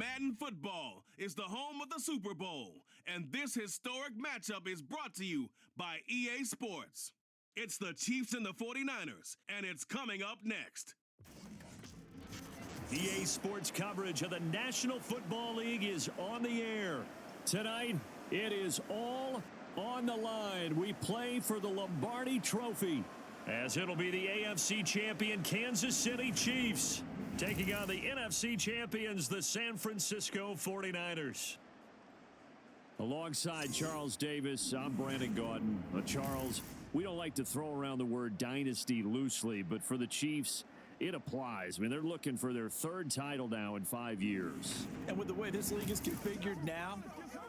Madden football is the home of the Super Bowl, and this historic matchup is brought to you by EA Sports. It's the Chiefs and the 49ers, and it's coming up next. EA Sports coverage of the National Football League is on the air. Tonight, it is all on the line. We play for the Lombardi Trophy, as it'll be the AFC champion Kansas City Chiefs taking on the NFC champions, the San Francisco 49ers. Alongside Charles Davis, I'm Brandon Gaudin. Charles, we don't like to throw around the word dynasty loosely, but for the Chiefs, it applies. I mean, they're looking for their third title now in 5 years. And with the way this league is configured now,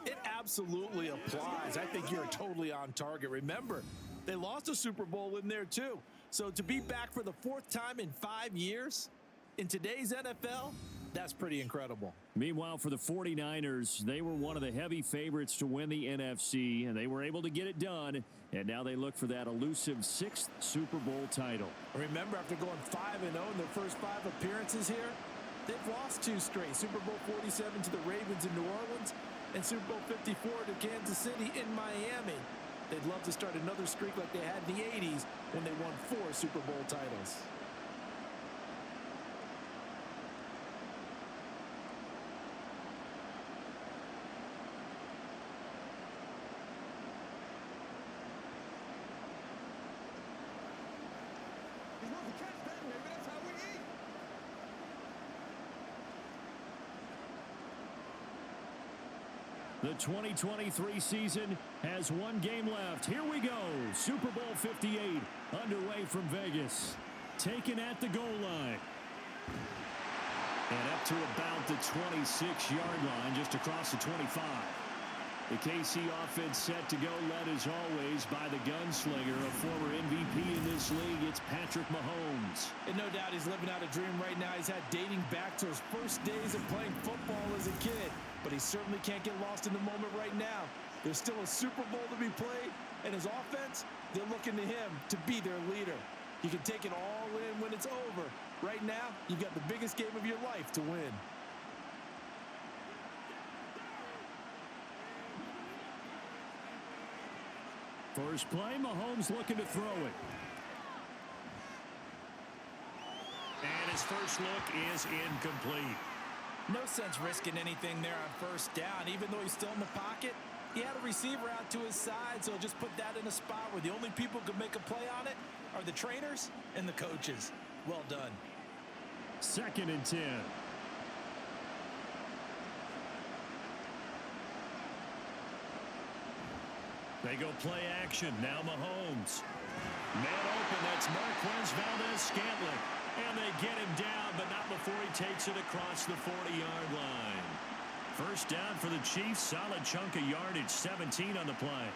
it absolutely applies. I think you're totally on target. Remember, they lost a Super Bowl in there too. So to be back for the fourth time in 5 years in today's NFL, that's pretty incredible. Meanwhile, for the 49ers, they were one of the heavy favorites to win the NFC, and they were able to get it done, and now they look for that elusive 6th Super Bowl title. Remember, after going 5-0 in their first 5 appearances here, they've lost 2 straight. Super Bowl 47 to the Ravens in New Orleans, and Super Bowl 54 to Kansas City in Miami. They'd love to start another streak like they had in the 80s when they won 4 Super Bowl titles. The 2023 season has 1 game left. Here we go. Super Bowl 58 underway from Vegas. Taken at the goal line. And up to about the 26-yard line, just across the 25. The KC offense set to go, led as always by the gunslinger, a former MVP in this league. It's Patrick Mahomes. And no doubt he's living out a dream right now. He's had dating back to his first days of playing football as a kid. But he certainly can't get lost in the moment right now. There's still a Super Bowl to be played, and his offense, they're looking to him to be their leader. You can take it all in when it's over. Right now, you've got the biggest game of your life to win. First play, Mahomes looking to throw it. And his first look is incomplete. No sense risking anything there on first down. Even though he's still in the pocket, he had a receiver out to his side, so just put that in a spot where the only people who can make a play on it are the trainers and the coaches. Well done. 2nd and 10. They go play action. Now Mahomes. Man open. That's Marquez Valdez-Scantling. And they get him down, but not before he takes it across the 40-yard line. First down for the Chiefs. Solid chunk of yardage. 17 on the play.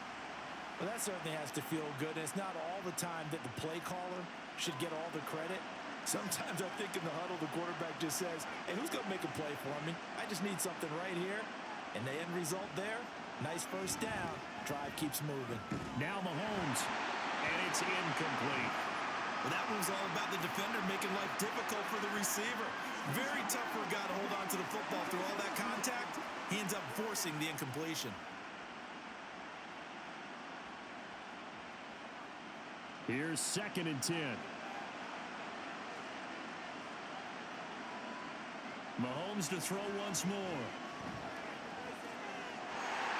Well, that certainly has to feel good. And it's not all the time that the play caller should get all the credit. Sometimes I think in the huddle, the quarterback just says, hey, who's going to make a play for me? I just need something right here. And the end result there, nice first down. Drive keeps moving. Now Mahomes. And it's incomplete. Well, that one's all about the defender making life difficult for the receiver. Very tough for a guy to hold on to the football through all that contact. He ends up forcing the incompletion. Here's 2nd and 10. Mahomes to throw once more.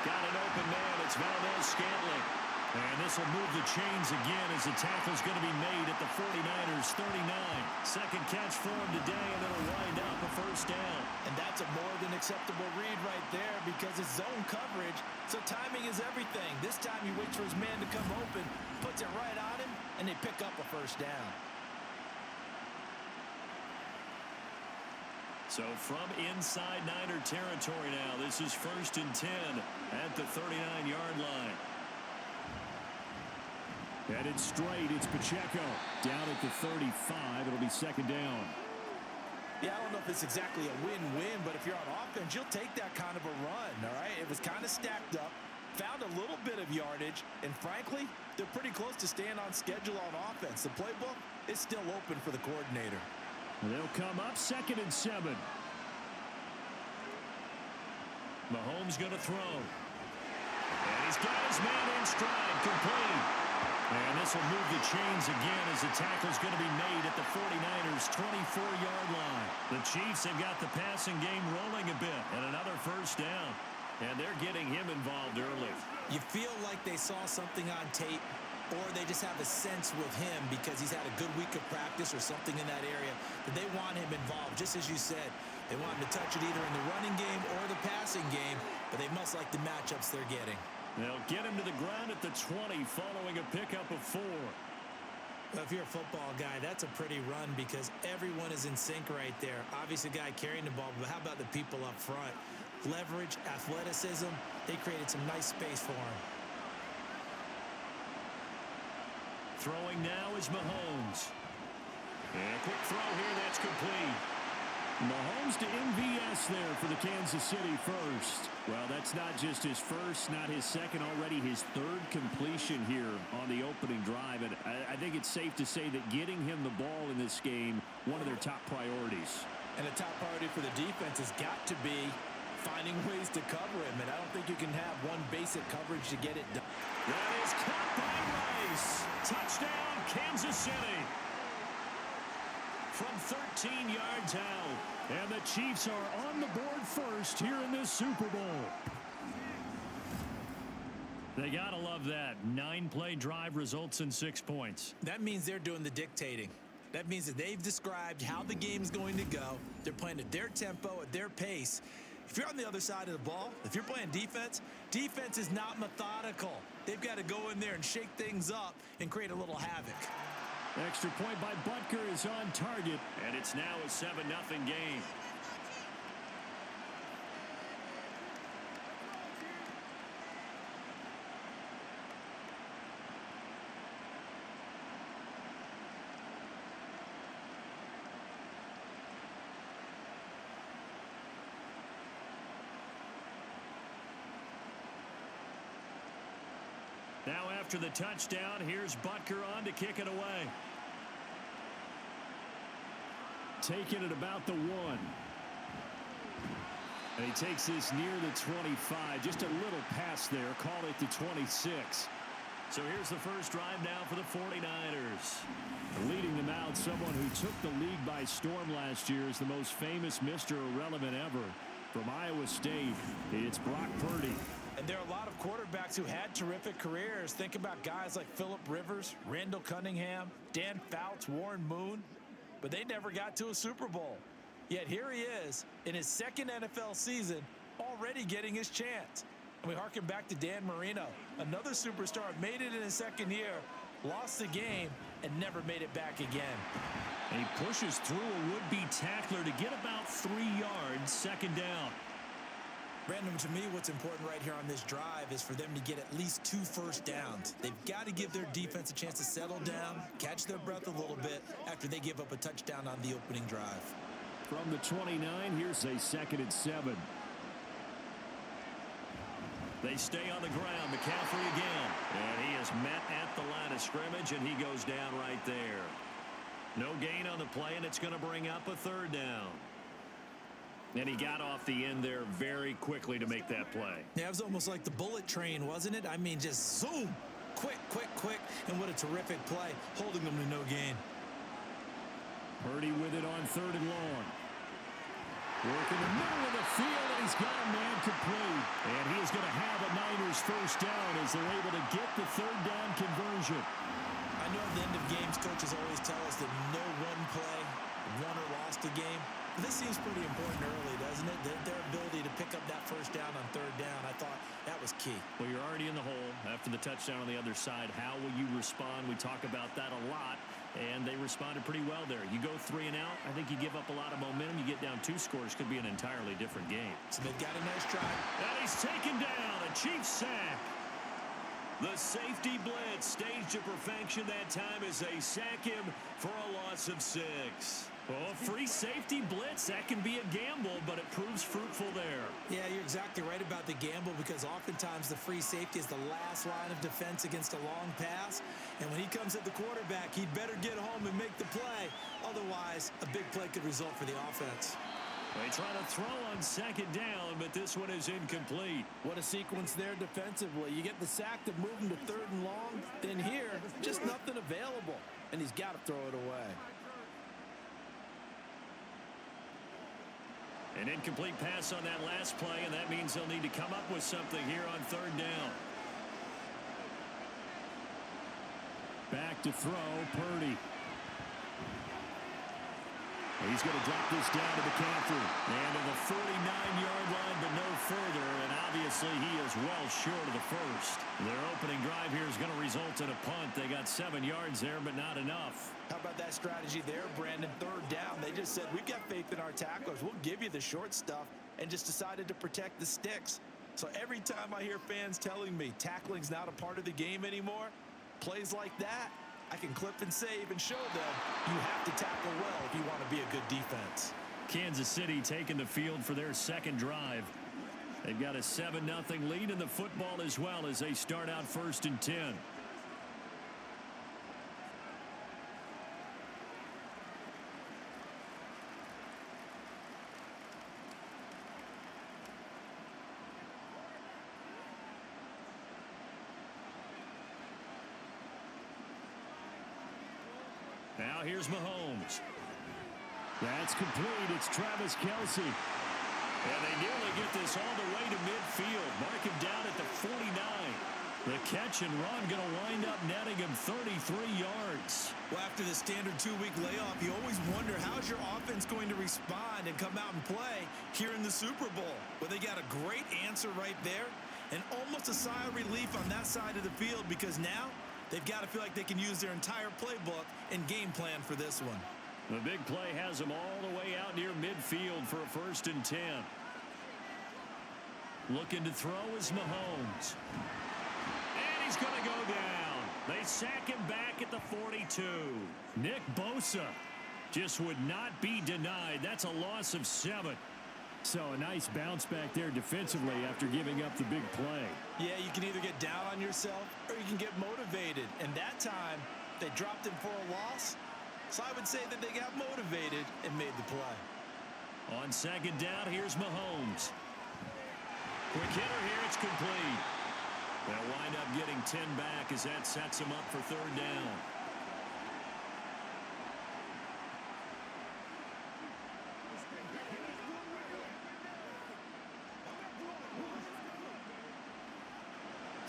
Got an open man. It's Valdez-Scantling. And this will move the chains again as the tackle's going to be made at the 49ers 39. Second catch for him today, and it'll wind up a first down. And that's a more than acceptable read right there because it's zone coverage, so timing is everything. This time he waits for his man to come open, puts it right on him, and they pick up a first down. So from inside Niner territory now, this is 1st and 10 at the 39-yard line. Headed straight, it's Pacheco. Down at the 35, it'll be 2nd down. Yeah, I don't know if it's exactly a win-win, but if you're on offense, you'll take that kind of a run, all right? It was kind of stacked up, found a little bit of yardage, and frankly, they're pretty close to staying on schedule on offense. The playbook is still open for the coordinator. They'll come up 2nd and 7. Mahomes going to throw. And he's got his man in stride, complete. And this will move the chains again as the tackle's going to be made at the 49ers' 24-yard line. The Chiefs have got the passing game rolling a bit, and another first down. And they're getting him involved early. You feel like they saw something on tape, or they just have a sense with him because he's had a good week of practice or something in that area that they want him involved. Just as you said, they want him to touch it either in the running game or the passing game, but they must like the matchups they're getting. They'll get him to the ground at the 20 following a pickup of 4. Well, if you're a football guy, that's a pretty run because everyone is in sync right there. Obviously, the guy carrying the ball, but how about the people up front? Leverage, athleticism, they created some nice space for him. Throwing now is Mahomes. And a quick throw here, that's complete. Mahomes to MVS there for the Kansas City first. Well, that's not just his first, not his second, already his third completion here on the opening drive. And I think it's safe to say that getting him the ball in this game, one of their top priorities. And the top priority for the defense has got to be finding ways to cover him. And I don't think you can have one basic coverage to get it done. That is caught by Rice. Touchdown, Kansas City. From 13 yards out. And the Chiefs are on the board first here in this Super Bowl. They got to love that. 9-play drive results in 6 points. That means they're doing the dictating. That means that they've described how the game's going to go. They're playing at their tempo, at their pace. If you're on the other side of the ball, if you're playing defense, defense is not methodical. They've got to go in there and shake things up and create a little havoc. Extra point by Butker is on target, and it's now a 7-0 game. Now after the touchdown, here's Butker on to kick it away. Taking it about the 1. And he takes this near the 25. Just a little pass there. Call it the 26. So here's the first drive now for the 49ers. Leading them out, someone who took the league by storm last year is the most famous Mr. Irrelevant ever. From Iowa State, it's Brock Purdy. And there are a lot of quarterbacks who had terrific careers. Think about guys like Phillip Rivers, Randall Cunningham, Dan Fouts, Warren Moon. But they never got to a Super Bowl. Yet here he is in his second NFL season already getting his chance. And we harken back to Dan Marino, another superstar, made it in his second year, lost the game, and never made it back again. And he pushes through a would-be tackler to get about 3 yards, second down. Brandon, to me, what's important right here on this drive is for them to get at least 2 first downs. They've got to give their defense a chance to settle down, catch their breath a little bit after they give up a touchdown on the opening drive. From the 29, here's a 2nd and 7. They stay on the ground. McCaffrey again. And he is met at the line of scrimmage, and he goes down right there. No gain on the play, and it's going to bring up a 3rd down. And he got off the end there very quickly to make that play. Yeah, it was almost like the bullet train, wasn't it? I mean, just zoom. Quick, quick, quick. And what a terrific play, holding them to no gain. Purdy with it on 3rd and long. Work in the middle of the field, and he's got a man complete. And he is going to have a Niners first down as they're able to get the 3rd down conversion. I know at the end of games, coaches always tell us that no one play won or lost a game. But this seems pretty important early, doesn't it? Their ability to pick up that first down on 3rd down, I thought that was key. Well, you're already in the hole after the touchdown on the other side. How will you respond? We talk about that a lot. And they responded pretty well there. You go 3 and out, I think you give up a lot of momentum. You get down 2 scores, could be an entirely different game. So they've got a nice try. And he's taken down, a Chiefs sack. The safety blitz staged to perfection that time as they sack him for a loss of 6. Well, free safety blitz, that can be a gamble, but it proves fruitful there. Yeah, you're exactly right about the gamble because oftentimes the free safety is the last line of defense against a long pass. And when he comes at the quarterback, he'd better get home and make the play. Otherwise, a big play could result for the offense. They try to throw on second down, but this one is incomplete. What a sequence there defensively. You get the sack to move him to 3rd and long. Then here, just nothing available. And he's got to throw it away. An incomplete pass on that last play, and that means they'll need to come up with something here on 3rd down. Back to throw, Purdy. He's going to drop this down to McCaffrey. And to the 49-yard line, but no further. And obviously, he is well short of the first. Their opening drive here is going to result in a punt. They got 7 yards there, but not enough. How about that strategy there, Brandon? 3rd down. They just said, we've got faith in our tacklers. We'll give you the short stuff, and just decided to protect the sticks. So every time I hear fans telling me tackling's not a part of the game anymore, plays like that, I can clip and save and show them you have to tackle well if you want to be a good defense. Kansas City taking the field for their second drive. They've got a 7-0 lead in the football as well as they start out 1st and 10. Now here's Mahomes. That's complete. It's Travis Kelce. And they nearly get this all the way to midfield. Mark him down at the 49. The catch and run going to wind up netting him 33 yards. Well, after the standard 2-week layoff, you always wonder how's your offense going to respond and come out and play here in the Super Bowl. Well, they got a great answer right there and almost a sigh of relief on that side of the field because now they've got to feel like they can use their entire playbook and game plan for this one. The big play has them all the way out near midfield for a 1st and 10. Looking to throw is Mahomes. And he's going to go down. They sack him back at the 42. Nick Bosa just would not be denied. That's a loss of 7. So a nice bounce back there defensively after giving up the big play. Yeah, you can either get down on yourself or you can get motivated. And that time, they dropped him for a loss. So I would say that they got motivated and made the play. On second down, here's Mahomes. Quick hitter here, it's complete. They'll wind up getting 10 back as that sets them up for 3rd down.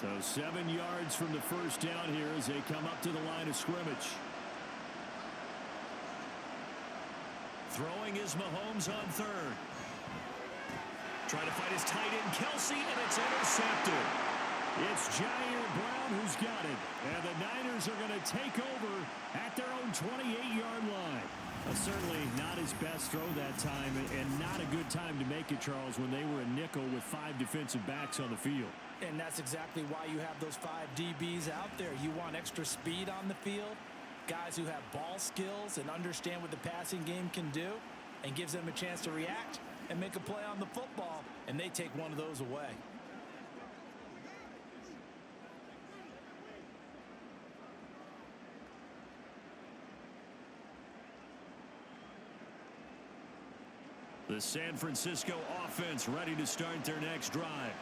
So 7 yards from the 1st down here as they come up to the line of scrimmage. Throwing is Mahomes on 3rd. Trying to fight his tight end, Kelce, and it's intercepted. It's Jair Brown who's got it. And the Niners are going to take over at their own 28-yard line. Certainly not his best throw that time, and not a good time to make it, Charles, when they were a nickel with 5 defensive backs on the field. And that's exactly why you have those 5 DBs out there. You want extra speed on the field, guys who have ball skills and understand what the passing game can do, and gives them a chance to react and make a play on the football, and they take one of those away. The San Francisco offense ready to start their next drive.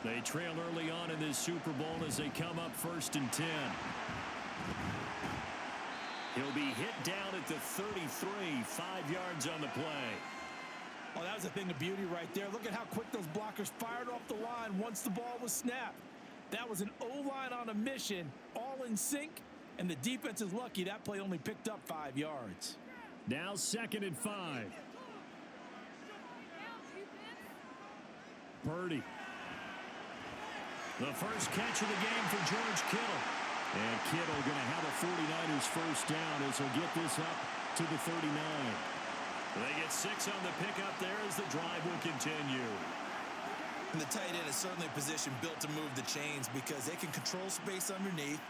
They trail early on in this Super Bowl as they come up 1st and 10. He'll be hit down at the 33, 5 yards on the play. Oh, that was a thing of beauty right there. Look at how quick those blockers fired off the line once the ball was snapped. That was an O-line on a mission, all in sync, and the defense is lucky that play only picked up 5 yards. Now 2nd and 5. Purdy. The first catch of the game for George Kittle. And Kittle going to have a 49ers 1st down as he'll get this up to the 39. They get 6 on the pickup there as the drive will continue. And the tight end is certainly a position built to move the chains because they can control space underneath.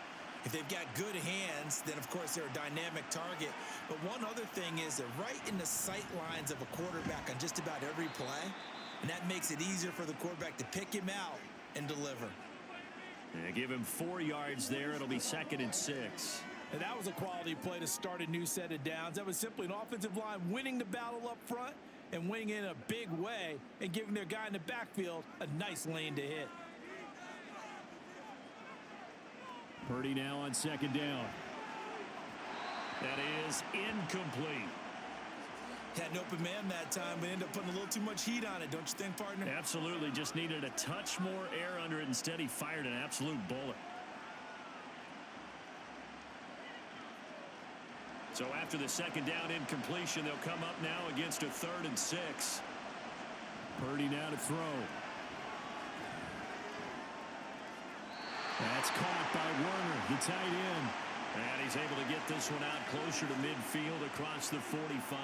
If they've got good hands, then, of course, they're a dynamic target. But one other thing is they're right in the sight lines of a quarterback on just about every play. And that makes it easier for the quarterback to pick him out and deliver. They give him 4 yards there. It'll be 2nd and 6. And that was a quality play to start a new set of downs. That was simply an offensive line winning the battle up front and winning in a big way and giving their guy in the backfield a nice lane to hit. Purdy now on second down. That is incomplete. Had an open man that time, but ended up putting a little too much heat on it, don't you think, partner? Absolutely. Just needed a touch more air under it. Instead, he fired an absolute bullet. So after the second down incompletion, they'll come up now against a 3rd and 6. Purdy now to throw. That's caught by Warner, the tight end. And he's able to get this one out closer to midfield across the 45.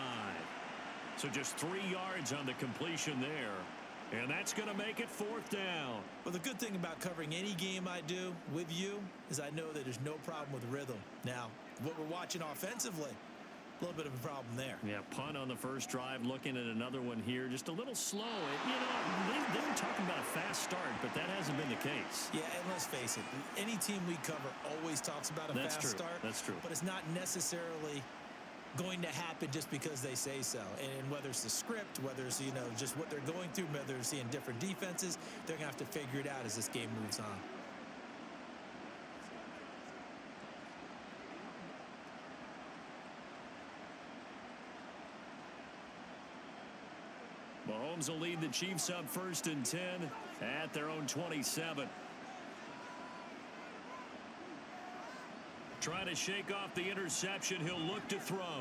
So just 3 yards on the completion there. And that's going to make it 4th down. Well, the good thing about covering any game I do with you is I know that there's no problem with rhythm. Now, what we're watching offensively, a little bit of a problem there. Yeah, punt on the first drive, looking at another one here. Just a little slow. They were talking about a fast start, but that hasn't been the case. Yeah, and let's face it, any team we cover always talks about a fast start. That's true. But it's not necessarily going to happen just because they say so. And whether it's the script, whether it's, just what they're going through, whether they're seeing different defenses, they're going to have to figure it out as this game moves on. Mahomes will lead the Chiefs up 1st and 10 at their own 27. Trying to shake off the interception. He'll look to throw.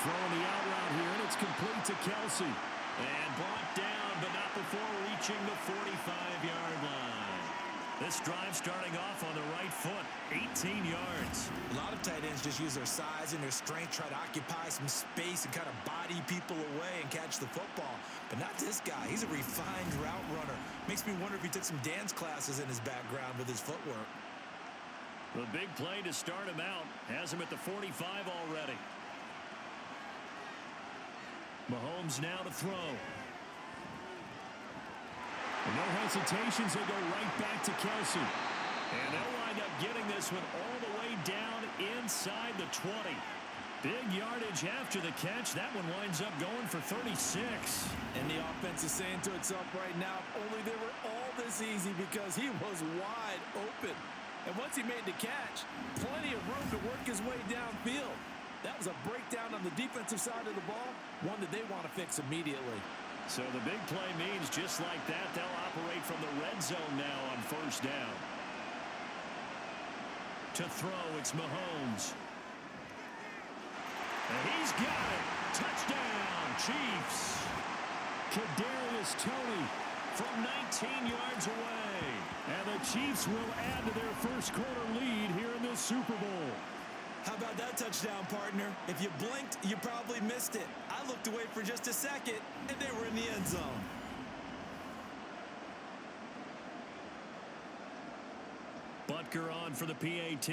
Throwing the out route here, and it's complete to Kelsey. And brought down, but not before reaching the 45-yard line. This drive starting off on the right foot, 18 yards. A lot of tight ends just use their size and their strength, try to occupy some space and kind of body people away and catch the football. But not this guy. He's a refined route runner. Makes me wonder if he took some dance classes in his background with his footwork. The big play to start him out has him at the 45 already. Mahomes now to throw. And no hesitations, they go right back to Kelsey. And they'll wind up getting this one all the way down inside the 20. Big yardage after the catch. That one winds up going for 36. And the offense is saying to itself right now, if only they were all this easy, because he was wide open. And once he made the catch, plenty of room to work his way downfield. That was a breakdown on the defensive side of the ball, one that they want to fix immediately. So the big play means just like that, they'll operate from the red zone now on 1st down. To throw, it's Mahomes. And he's got it. Touchdown, Chiefs. Kadarius Toney from 19 yards away. And the Chiefs will add to their first quarter lead here in this Super Bowl. How about that touchdown, partner? If you blinked, you probably missed it. I looked away for just a second, and they were in the end zone. Butker on for the PAT.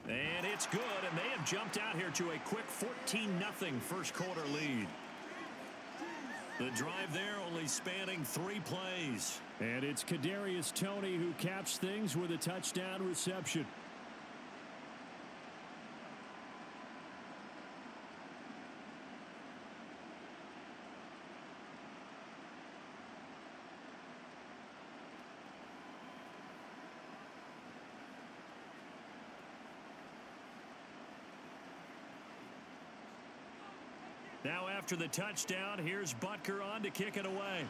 And it's good, and they have jumped out here to a quick 14-0 first quarter lead. The drive there only spanning 3 plays. And it's Kadarius Toney who caps things with a touchdown reception. Now after the touchdown, here's Butker on to kick it away.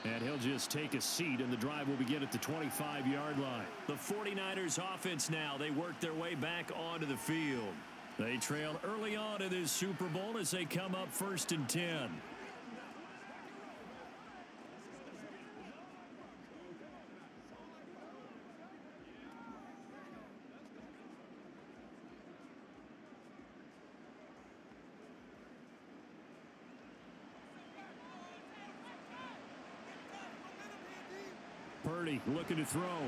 And he'll just take a seat, and the drive will begin at the 25-yard line. The 49ers offense now, they work their way back onto the field. They trail early on in this Super Bowl as they come up 1st and 10. Purdy looking to throw. And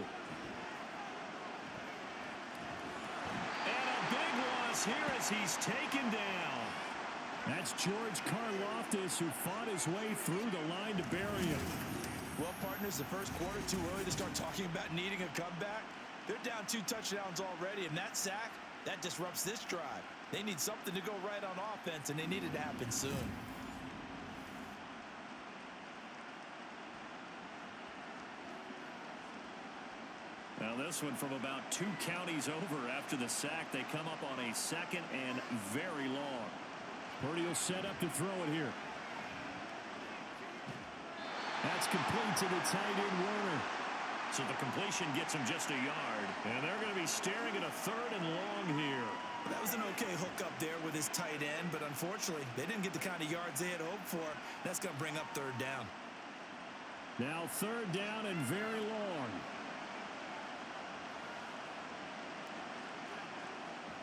a big loss here as he's taken down. That's George Karlaftis, who fought his way through the line to bury him. Well, partners, the first quarter, too early to start talking about needing a comeback. They're down 2 touchdowns already, and that sack, that disrupts this drive. They need something to go right on offense, and they need it to happen soon. Now this one from about 2 counties over after the sack. They come up on a 2nd and very long. Purdy will set up to throw it here. That's complete to the tight end Werner. So the completion gets him just a yard. And they're going to be staring at a 3rd and long here. Well, that was an okay hook up there with his tight end, but unfortunately, they didn't get the kind of yards they had hoped for. That's going to bring up 3rd down. Now 3rd down and very long.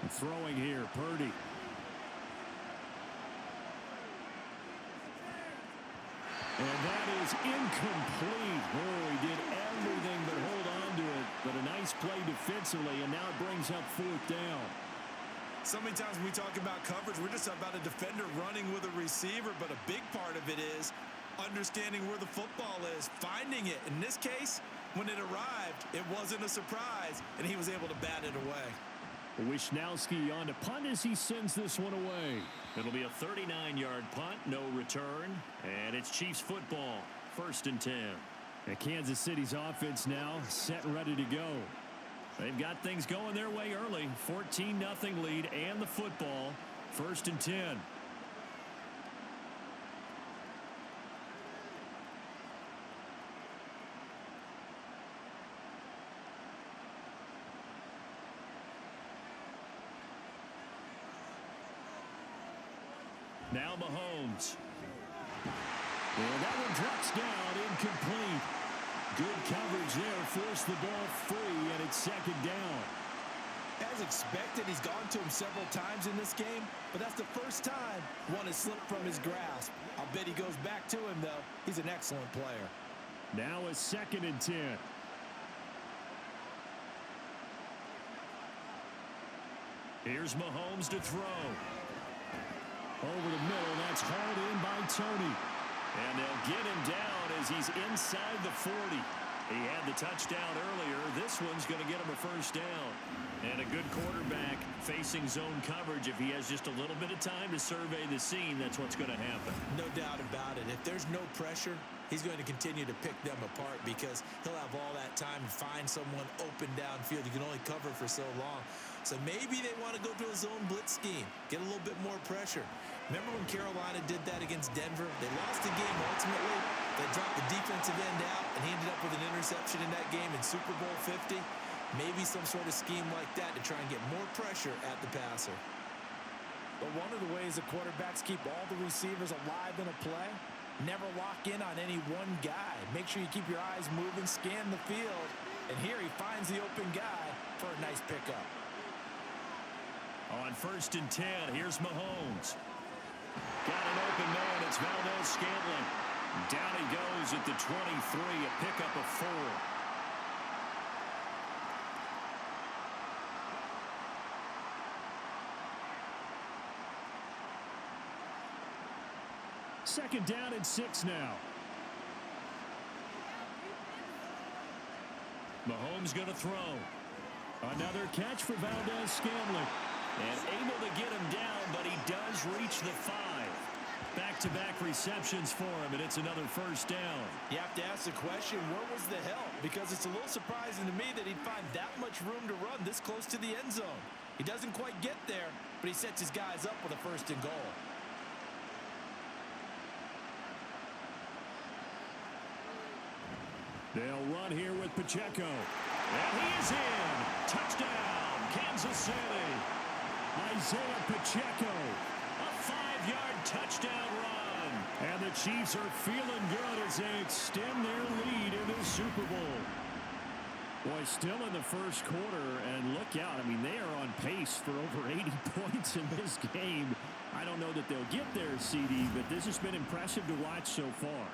Throwing here, Purdy. And that is incomplete. Oh, he did everything but hold on to it. But a nice play defensively, and now it brings up 4th down. So many times when we talk about coverage, we're just about a defender running with a receiver, but a big part of it is understanding where the football is, finding it. In this case, when it arrived, it wasn't a surprise, and he was able to bat it away. Wisnowski on to punt as he sends this one away. It'll be a 39-yard punt, no return, and it's Chiefs football, 1st and 10. And Kansas City's offense now set and ready to go. They've got things going their way early, 14-0 lead and the football, 1st and 10. Now Mahomes. And that one drops down, incomplete. Good coverage there, forced the ball free, and it's 2nd down. As expected, he's gone to him several times in this game, but that's the first time one has slipped from his grasp. I'll bet he goes back to him, though. He's an excellent player. Now a 2nd and 10. Here's Mahomes to throw. Over the middle, that's hauled in by Tony. And they'll get him down as he's inside the 40. He had the touchdown earlier. This one's going to get him a 1st down. And a good quarterback facing zone coverage. If he has just a little bit of time to survey the scene, that's what's going to happen. No doubt about it. If there's no pressure, he's going to continue to pick them apart because he'll have all that time to find someone open downfield. You can only cover for so long. So maybe they want to go to a zone blitz scheme, get a little bit more pressure. Remember when Carolina did that against Denver? They lost the game ultimately. They dropped the defensive end out, and he ended up with an interception in that game in Super Bowl 50. Maybe some sort of scheme like that to try and get more pressure at the passer. But one of the ways the quarterbacks keep all the receivers alive in a play, never lock in on any one guy. Make sure you keep your eyes moving, scan the field, and here he finds the open guy for a nice pickup. On 1st and 10, here's Mahomes. Got an open man. It's Valdez-Scantling. Down he goes at the 23, a pickup of 4. Second down and 6 now. Mahomes going to throw. Another catch for Valdez-Scantling. And able to get him down, but he does reach the 5. Back-to-back receptions for him, and it's another 1st down. You have to ask the question, where was the help? Because it's a little surprising to me that he'd find that much room to run this close to the end zone. He doesn't quite get there, but he sets his guys up with a 1st and goal. They'll run here with Pacheco. And he is in. Touchdown, Kansas City. Isaiah Pacheco. A 5-yard touchdown run. And the Chiefs are feeling good as they extend their lead in the Super Bowl. Boy, still in the 1st quarter, and look out. I mean, they are on pace for over 80 points in this game. I don't know that they'll get there, CD, but this has been impressive to watch so far.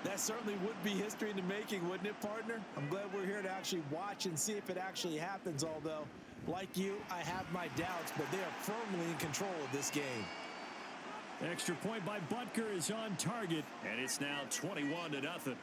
That certainly would be history in the making, wouldn't it, partner? I'm glad we're here to actually watch and see if it actually happens, although, like you, I have my doubts, but they are firmly in control of this game. Extra point by Butker is on target, and it's now 21-0.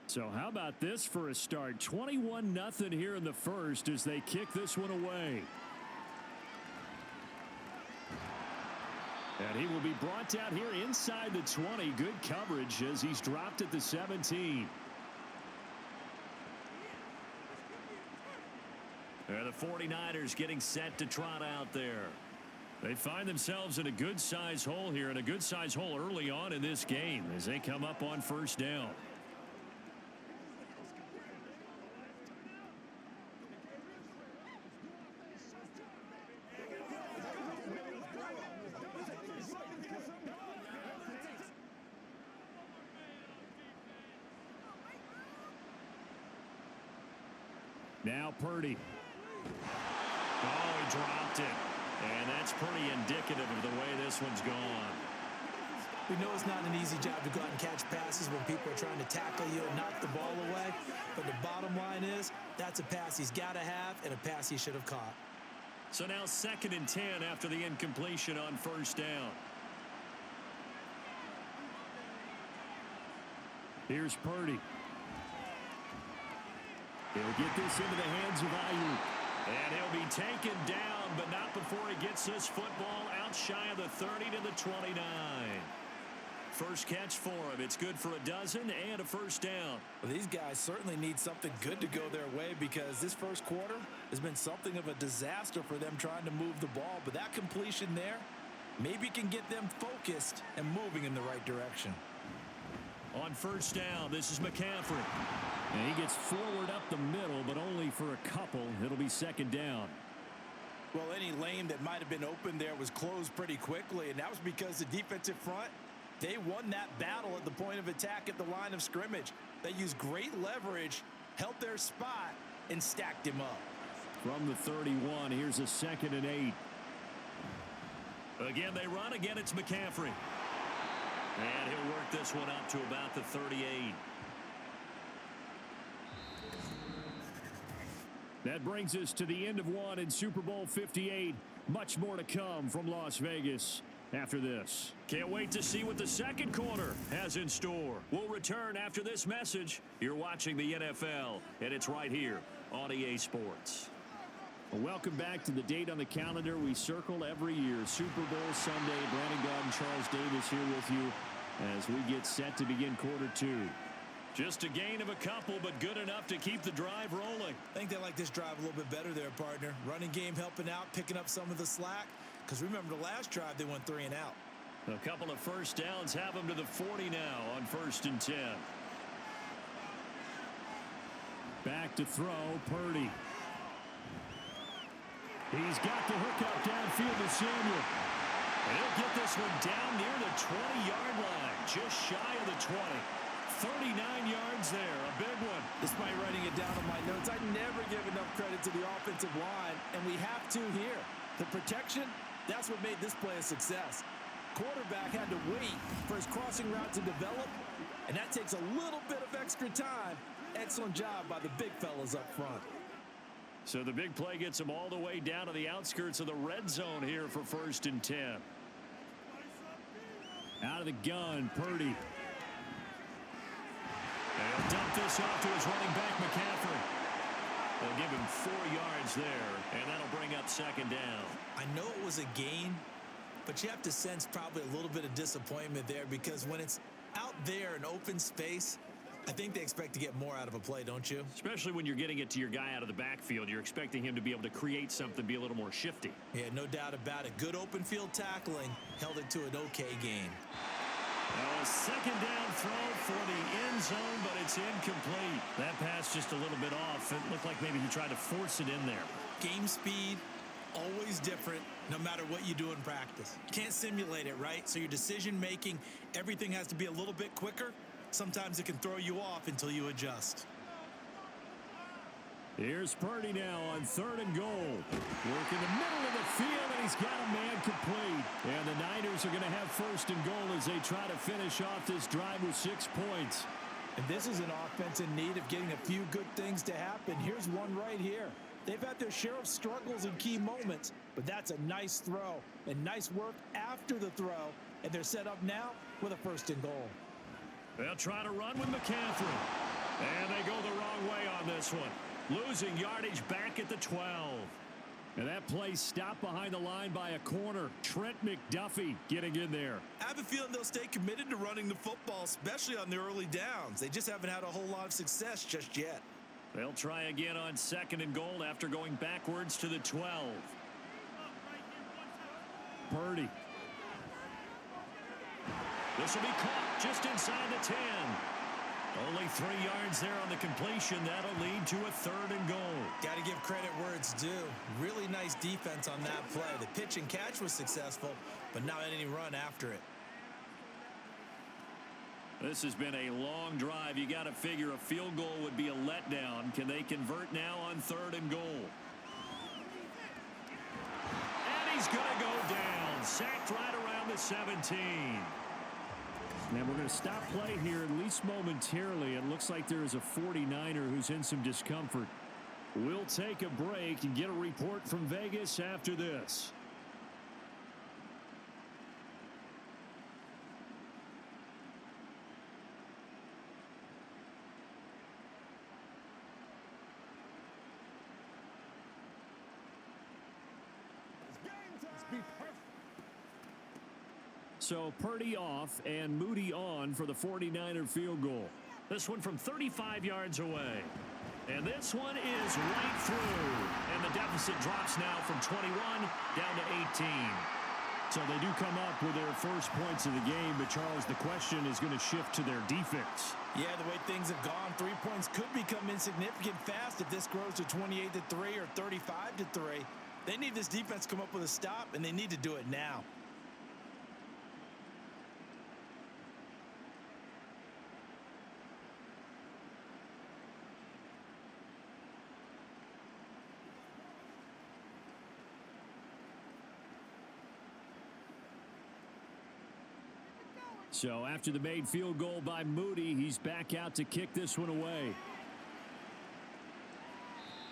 So how about this for a start? 21-0 here in the first as they kick this one away. And he will be brought down here inside the 20. Good coverage as he's dropped at the 17. And the 49ers getting set to trot out there. They find themselves in a good-sized hole here, and a good-sized hole early on in this game as they come up on first down. Now Purdy. Oh, he dropped it. And that's pretty indicative of the way this one's gone. We know it's not an easy job to go out and catch passes when people are trying to tackle you and knock the ball away. But the bottom line is, that's a pass he's got to have and a pass he should have caught. So now 2nd and 10 after the incompletion on first down. Here's Purdy. He'll get this into the hands of Ayuk. And he'll be taken down, but not before he gets this football out shy of the 30 to the 29. First catch for him. It's good for a dozen and a first down. Well, these guys certainly need something good to go their way because this first quarter has been something of a disaster for them trying to move the ball. But that completion there maybe can get them focused and moving in the right direction. On first down, this is McCaffrey. And he gets forward up the middle, but only for a couple. It'll be 2nd down. Well, any lane that might have been open there was closed pretty quickly, and that was because the defensive front, they won that battle at the point of attack at the line of scrimmage. They used great leverage, held their spot, and stacked him up. From the 31, here's a 2nd and 8. Again, they run. Again, it's McCaffrey. And he'll work this one up to about the 38. That brings us to the end of one in Super Bowl 58. Much more to come from Las Vegas after this. Can't wait to see what the second quarter has in store. We'll return after this message. You're watching the NFL, and it's right here on EA Sports. Well, welcome back to the date on the calendar we circle every year. Super Bowl Sunday. Brandon Gaud and Charles Davis here with you as we get set to begin quarter two. Just a gain of a couple, but good enough to keep the drive rolling. I think they like this drive a little bit better there, partner. Running game helping out, picking up some of the slack. Because remember, the last drive, they went 3 and out. A couple of first downs have them to the 40 now on 1st and 10. Back to throw, Purdy. He's got the hook up downfield to Samuel. And he'll get this one down near the 20-yard line, just shy of the 20. 39 yards there, a big one. Despite writing it down on my notes, I never give enough credit to the offensive line, and we have to here. The protection, that's what made this play a success. Quarterback had to wait for his crossing route to develop, and that takes a little bit of extra time. Excellent job by the big fellas up front. So the big play gets him all the way down to the outskirts of the red zone here for 1st and 10. Out of the gun, Purdy. They'll dump this off to his running back, McCaffrey. They'll give him 4 yards there, and that'll bring up 2nd down. I know it was a gain, but you have to sense probably a little bit of disappointment there because when it's out there in open space, I think they expect to get more out of a play, don't you? Especially when you're getting it to your guy out of the backfield. You're expecting him to be able to create something, be a little more shifty. Yeah, no doubt about it. Good open field tackling held it to an okay game. A 2nd down throw for the end zone, but it's incomplete. That pass just a little bit off. It looked like maybe he tried to force it in there. Game speed, always different, no matter what you do in practice. Can't simulate it, right? So your decision making, everything has to be a little bit quicker. Sometimes it can throw you off until you adjust. Here's Purdy now on 3rd and goal. Work in the middle of the field, and he's got a man complete. And the Niners are going to have 1st and goal as they try to finish off this drive with 6 points. And this is an offense in need of getting a few good things to happen. Here's one right here. They've had their share of struggles in key moments, but that's a nice throw and nice work after the throw. And they're set up now with a 1st and goal. They'll try to run with McCaffrey. And they go the wrong way on this one. Losing yardage back at the 12. And that play stopped behind the line by a corner. Trent McDuffie getting in there. I have a feeling they'll stay committed to running the football, especially on the early downs. They just haven't had a whole lot of success just yet. They'll try again on 2nd and goal after going backwards to the 12. Purdy. This will be caught just inside the 10. Only 3 yards there on the completion. That'll lead to a 3rd and goal. Got to give credit where it's due. Really nice defense on that play. The pitch and catch was successful, but not any run after it. This has been a long drive. You got to figure a field goal would be a letdown. Can they convert now on 3rd and goal? And he's going to go down. Sacked right around the 17. And we're going to stop play here, at least momentarily. It looks like there is a 49er who's in some discomfort. We'll take a break and get a report from Vegas after this. So Purdy off and Moody on for the 49er field goal. This one from 35 yards away. And this one is right through. And the deficit drops now from 21 down to 18. So they do come up with their first points of the game, but Charles, the question is going to shift to their defense. Yeah, the way things have gone, 3 points could become insignificant fast if this grows to 28-3 or 35-3. They need this defense to come up with a stop, and they need to do it now. So after the made field goal by Moody, he's back out to kick this one away.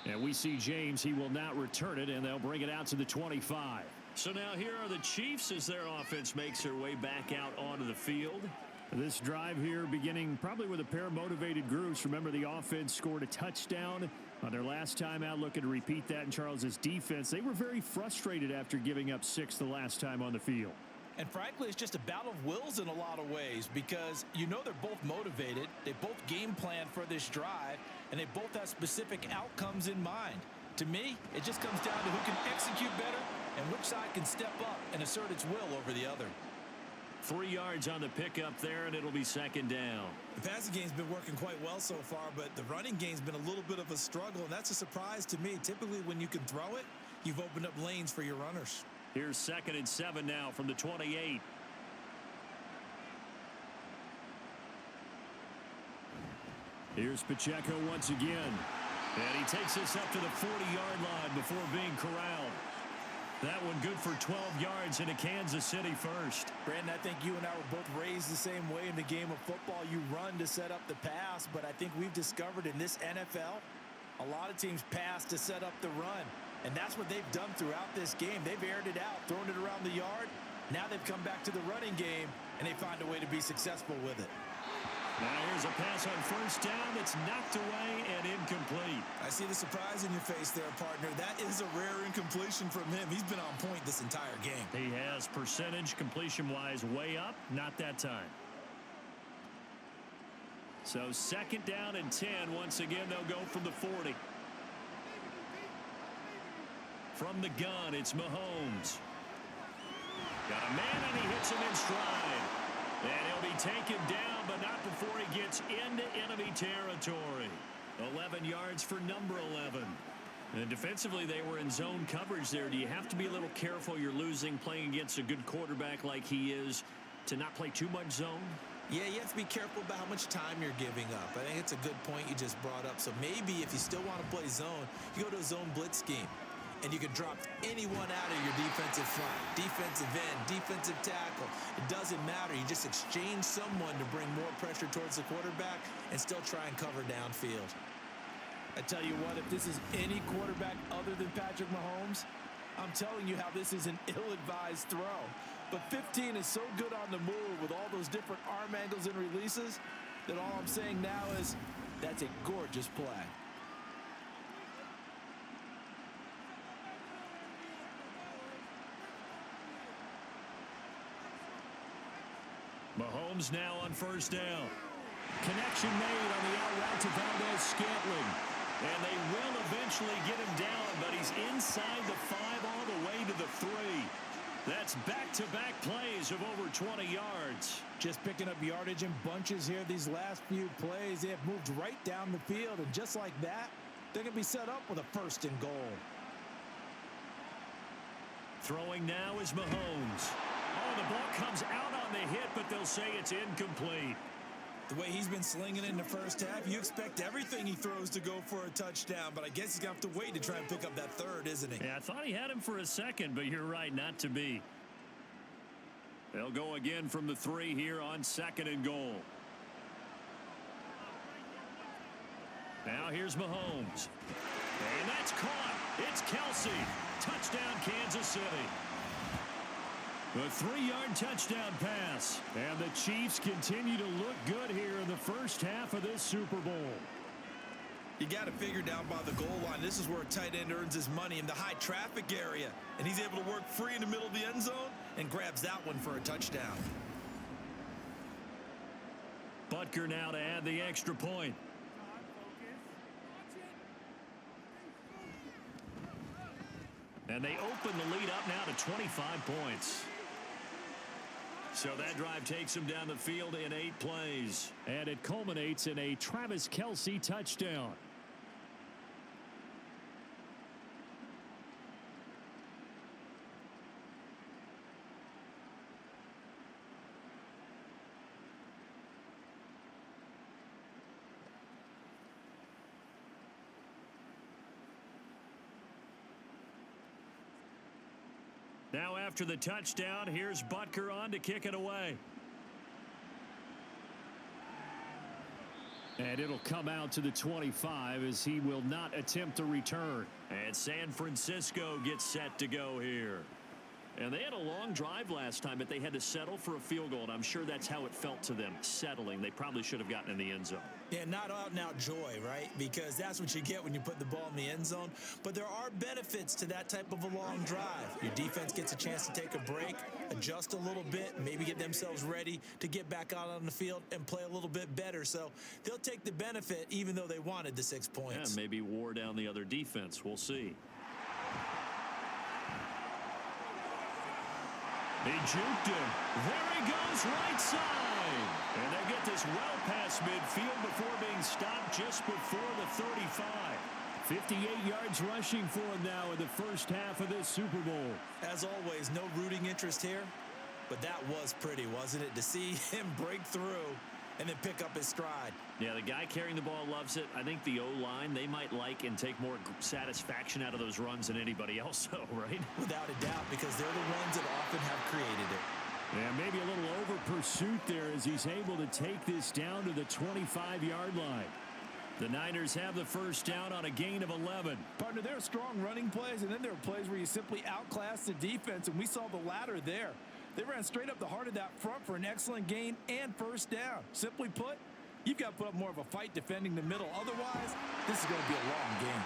And we see James. He will not return it, and they'll bring it out to the 25. So now here are the Chiefs as their offense makes their way back out onto the field. This drive here beginning probably with a pair of motivated groups. Remember, the offense scored a touchdown on their last time out. Looking to repeat that in Charles's defense. They were very frustrated after giving up 6 the last time on the field. And frankly, it's just a battle of wills in a lot of ways because you know they're both motivated. They both game plan for this drive, and they both have specific outcomes in mind. To me, it just comes down to who can execute better and which side can step up and assert its will over the other. 3 yards on the pickup there, and it'll be 2nd down. The passing game's been working quite well so far, but the running game's been a little bit of a struggle, and that's a surprise to me. Typically, when you can throw it, you've opened up lanes for your runners. Here's 2nd and 7 now from the 28. Here's Pacheco once again. And he takes us up to the 40-yard line before being corralled. That one good for 12 yards into Kansas City first. Brandon, I think you and I were both raised the same way in the game of football. You run to set up the pass, but I think we've discovered in this NFL, a lot of teams pass to set up the run. And that's what they've done throughout this game. They've aired it out, thrown it around the yard. Now they've come back to the running game, and they find a way to be successful with it. Now here's a pass on 1st down that's knocked away and incomplete. I see the surprise in your face there, partner. That is a rare incompletion from him. He's been on point this entire game. He has percentage completion-wise way up, not that time. So 2nd down and 10. Once again, they'll go from the 40. From the gun, it's Mahomes. Got a man, and he hits him in stride. And he'll be taken down, but not before he gets into enemy territory. 11 yards for number 11. And defensively, they were in zone coverage there. Do you have to be a little careful? You're losing, playing against a good quarterback like he is, to not play too much zone? Yeah, you have to be careful about how much time you're giving up. I think it's a good point you just brought up. So maybe if you still want to play zone, you go to a zone blitz scheme. And you can drop anyone out of your defensive front, defensive end, defensive tackle. It doesn't matter. You just exchange someone to bring more pressure towards the quarterback and still try and cover downfield. I tell you what, if this is any quarterback other than Patrick Mahomes, I'm telling you how this is an ill-advised throw. But 15 is so good on the move with all those different arm angles and releases that all I'm saying now is That's a gorgeous play. Mahomes now on first down. Connection made on the out route to Valdez-Scantling. And they will eventually get him down, but he's inside the 5 all the way to the 3. That's back-to-back plays of over 20 yards. Just picking up yardage in bunches here these last few plays. They have moved right down the field, and just like that, they're going to be set up with a 1st and goal. Throwing now is Mahomes. Oh, the ball comes out on the hit, but they'll say it's incomplete. The way he's been slinging in the first half, you expect everything he throws to go for a touchdown, but I guess he's going to have to wait to try and pick up that 3rd, isn't he? Yeah, I thought he had him for a second, but you're right, not to be. They'll go again from the 3 here on 2nd and goal. Now here's Mahomes. And that's caught. It's Kelsey. Touchdown, Kansas City. A 3-yard touchdown pass. And the Chiefs continue to look good here in the first half of this Super Bowl. You got to figure down by the goal line. This is where a tight end earns his money, in the high traffic area. And he's able to work free in the middle of the end zone and grabs that one for a touchdown. Butker now to add the extra point. And they open the lead up now to 25 points. So that drive takes him down the field in 8 plays. And it culminates in a Travis Kelce touchdown. Now after the touchdown, here's Butker on to kick it away. And it'll come out to the 25 as he will not attempt a return. And San Francisco gets set to go here. And they had a long drive last time, but they had to settle for a field goal. And I'm sure that's how it felt to them, settling. They probably should have gotten in the end zone. Yeah, not out-and-out joy, right? Because that's what you get when you put the ball in the end zone. But there are benefits to that type of a long drive. Your defense gets a chance to take a break, adjust a little bit, maybe get themselves ready to get back out on the field and play a little bit better. So they'll take the benefit even though they wanted the 6 points. Yeah, maybe wore down the other defense. We'll see. He juked him. There he goes, right side. And they get this well past midfield before being stopped just before the 35. 58 yards rushing for him now in the first half of this Super Bowl. As always, no rooting interest here, but that was pretty, wasn't it? To see him break through and then pick up his stride. Yeah, the guy carrying the ball loves it. I think the O-line, they might like and take more satisfaction out of those runs than anybody else, though, right? Without a doubt, because they're the ones that often have created it. Yeah, maybe a little over-pursuit there as he's able to take this down to the 25-yard line. The Niners have the first down on a gain of 11. Partner, there are strong running plays, and then there are plays where you simply outclass the defense, and we saw the latter there. They ran straight up the heart of that front for an excellent gain and first down. Simply put, you've got to put up more of a fight defending the middle. Otherwise, this is going to be a long game.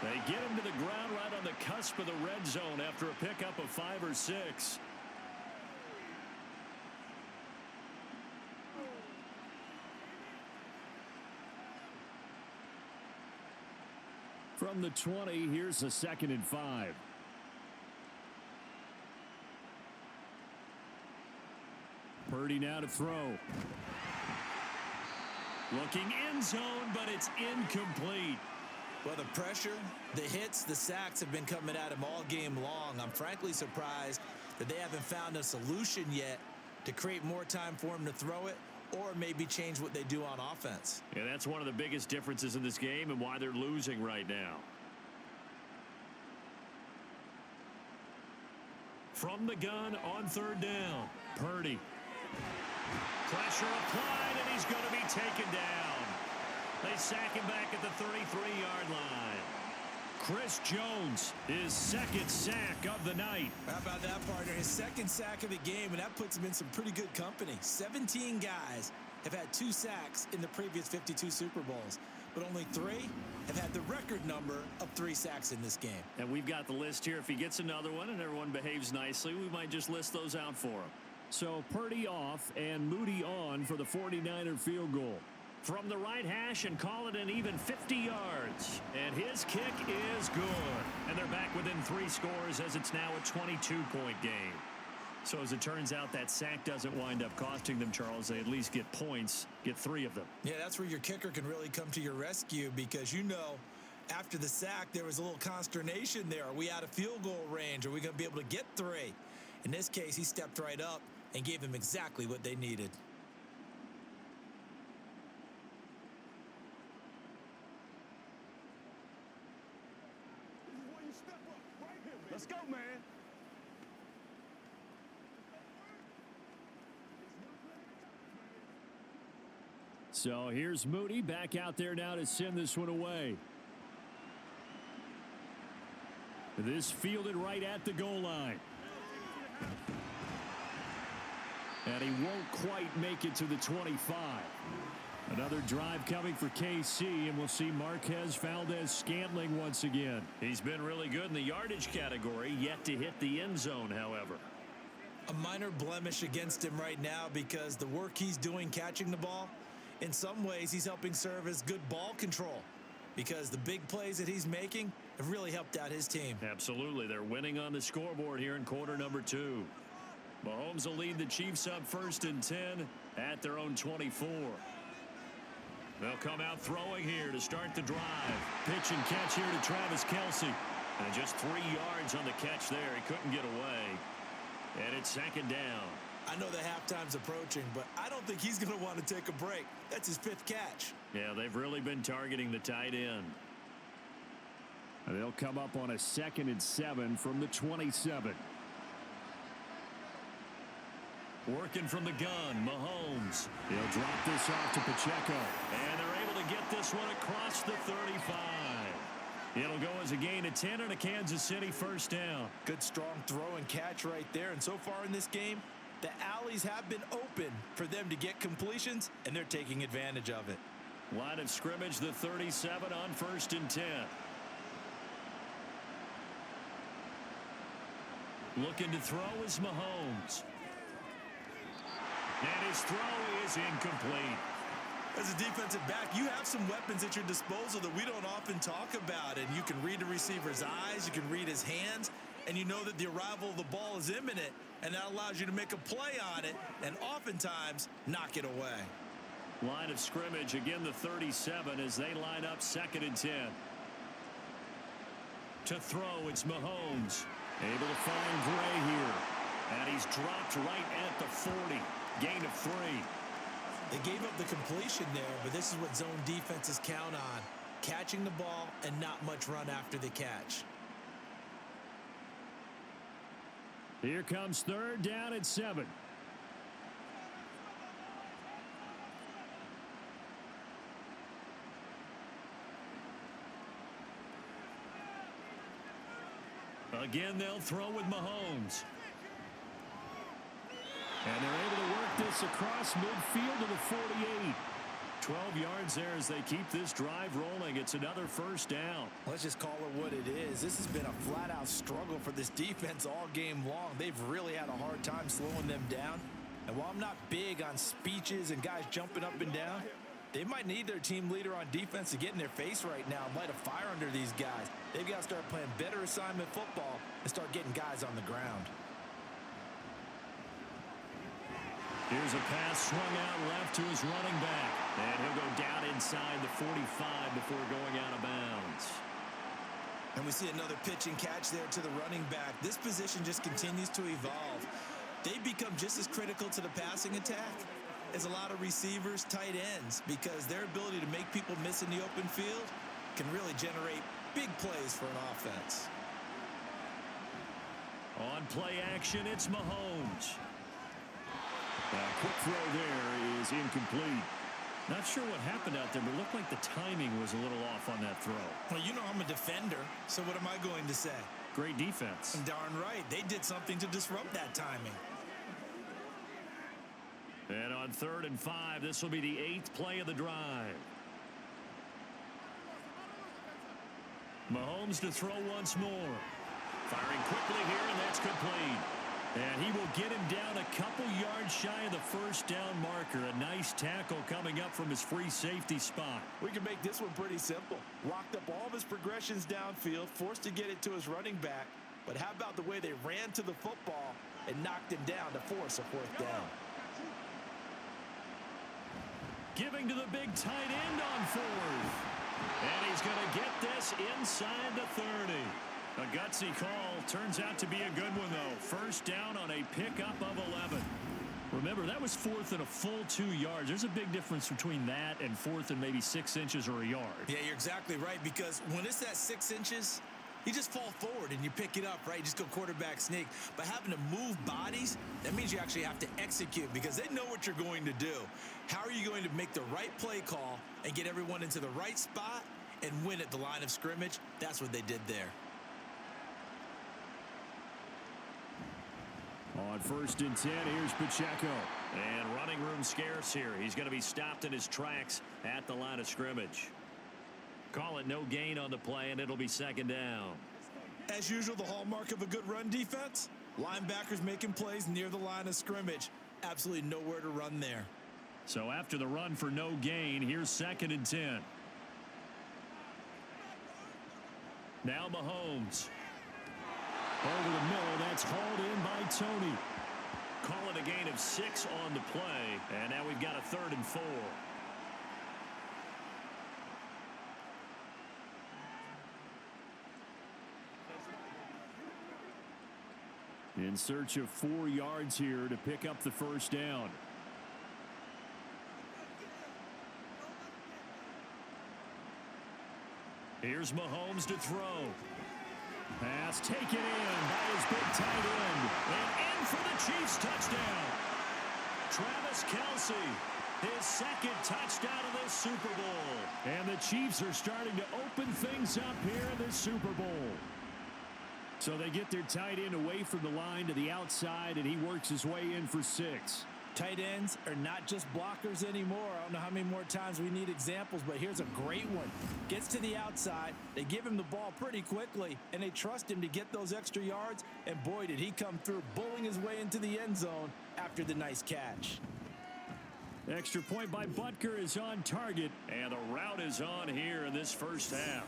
They get him to the ground right on the cusp of the red zone after a pickup of 5 or 6. From the 20, here's a 2nd and 5. Purdy now to throw. Looking end zone, but it's incomplete. Well, the pressure, the hits, the sacks have been coming at him all game long. I'm frankly surprised that they haven't found a solution yet to create more time for him to throw it or maybe change what they do on offense. Yeah, that's one of the biggest differences in this game and why they're losing right now. From the gun on 3rd down, Purdy. Pressure applied, and he's going to be taken down. They sack him back at the 33-yard line. Chris Jones, his 2nd sack of the night. How about that, partner? His 2nd sack of the game, and that puts him in some pretty good company. 17 guys have had 2 sacks in the previous 52 Super Bowls, but only 3 have had the record number of 3 sacks in this game. And we've got the list here. If he gets another one and everyone behaves nicely, we might just list those out for him. So Purdy off and Moody on for the 49er field goal. From the right hash and call it an even 50 yards. And his kick is good. And they're back within 3 scores as it's now a 22-point game. So as it turns out, that sack doesn't wind up costing them, Charles. They at least get points, get 3 of them. Yeah, that's where your kicker can really come to your rescue because, after the sack, there was a little consternation there. Are we out of field goal range? Are we going to be able to get 3? In this case, he stepped right up and gave them exactly what they needed. Let's go, man. So here's Moody back out there now to send this one away. This fielded right at the goal line. And he won't quite make it to the 25. Another drive coming for KC, and we'll see Marquez Valdez-Scantling once again. He's been really good in the yardage category, yet to hit the end zone, however. A minor blemish against him right now because the work he's doing catching the ball, in some ways he's helping serve as good ball control because the big plays that he's making have really helped out his team. Absolutely. They're winning on the scoreboard here in quarter number 2. Mahomes will lead the Chiefs up 1st and 10 at their own 24. They'll come out throwing here to start the drive. Pitch and catch here to Travis Kelce. And just 3 yards on the catch there. He couldn't get away. And it's 2nd down. I know the halftime's approaching, but I don't think he's going to want to take a break. That's his 5th catch. Yeah, they've really been targeting the tight end. And they'll come up on a 2nd and 7 from the 27. Working from the gun, Mahomes. He'll drop this off to Pacheco. And they're able to get this one across the 35. It'll go as a gain of 10 and a Kansas City 1st down. Good strong throw and catch right there. And so far in this game, the alleys have been open for them to get completions, and they're taking advantage of it. Line of scrimmage, the 37 on 1st and 10. Looking to throw is Mahomes. And his throw is incomplete. As a defensive back, you have some weapons at your disposal that we don't often talk about. And you can read the receiver's eyes, you can read his hands, and you know that the arrival of the ball is imminent, and that allows you to make a play on it and oftentimes knock it away. Line of scrimmage, again the 37 as they line up 2nd and 10. To throw, it's Mahomes. Able to find Gray here. And he's dropped right at the 40. Gain of 3. They gave up the completion there, but this is what zone defenses count on. Catching the ball and not much run after the catch. Here comes 3rd down and 7. Again, they'll throw with Mahomes. And they're able to work this across midfield to the 48. 12 yards there as they keep this drive rolling. It's another 1st down. Let's just call it what it is. This has been a flat-out struggle for this defense all game long. They've really had a hard time slowing them down. And while I'm not big on speeches and guys jumping up and down, they might need their team leader on defense to get in their face right now and light a fire under these guys. They've got to start playing better assignment football and start getting guys on the ground. Here's a pass swung out left to his running back. And he'll go down inside the 45 before going out of bounds. And we see another pitch and catch there to the running back. This position just continues to evolve. They become just as critical to the passing attack as a lot of receivers, tight ends, because their ability to make people miss in the open field can really generate big plays for an offense. On play action, it's Mahomes. A quick throw there is incomplete. Not sure what happened out there, but it looked like the timing was a little off on that throw. Well, you know I'm a defender, so what am I going to say? Great defense. Darn right. They did something to disrupt that timing. And on 3rd and 5, this will be the 8th play of the drive. Mahomes to throw once more. Firing quickly here, and that's complete. And he will get him down a couple yards shy of the first down marker. A nice tackle coming up from his free safety spot. We can make this one pretty simple. Locked up all of his progressions downfield, forced to get it to his running back. But how about the way they ran to the football and knocked him down to force a 4th down? Giving to the big tight end on 4th. And he's going to get this inside the 30. A gutsy call. Turns out to be a good one, though. 1st down on a pickup of 11. Remember, that was 4th and a full 2 yards. There's a big difference between that and 4th and maybe 6 inches or a yard. Yeah, you're exactly right, because when it's that 6 inches, you just fall forward and you pick it up, right? You just go quarterback sneak. But having to move bodies, that means you actually have to execute because they know what you're going to do. How are you going to make the right play call and get everyone into the right spot and win at the line of scrimmage? That's what they did there. On 1st and 10, here's Pacheco. And running room scarce here. He's going to be stopped in his tracks at the line of scrimmage. Call it no gain on the play, and it'll be 2nd down. As usual, the hallmark of a good run defense, linebackers making plays near the line of scrimmage. Absolutely nowhere to run there. So after the run for no gain, here's 2nd and 10. Now Mahomes. Over the middle, that's hauled in by Tony. Call it a gain of 6 on the play, and now we've got a 3rd and 4. In search of 4 yards here to pick up the 1st down. Here's Mahomes to throw. Pass taken in by his big tight end. And in for the Chiefs touchdown. Travis Kelce, his 2nd touchdown of this Super Bowl. And the Chiefs are starting to open things up here in this Super Bowl. So they get their tight end away from the line to the outside, and he works his way in for 6. Tight ends are not just blockers anymore. I don't know how many more times we need examples, but here's a great one. Gets to the outside, they give him the ball pretty quickly, and they trust him to get those extra yards, and boy, did he come through, bowling his way into the end zone after the nice catch. Extra point by Butker is on target, and the route is on here in this first half.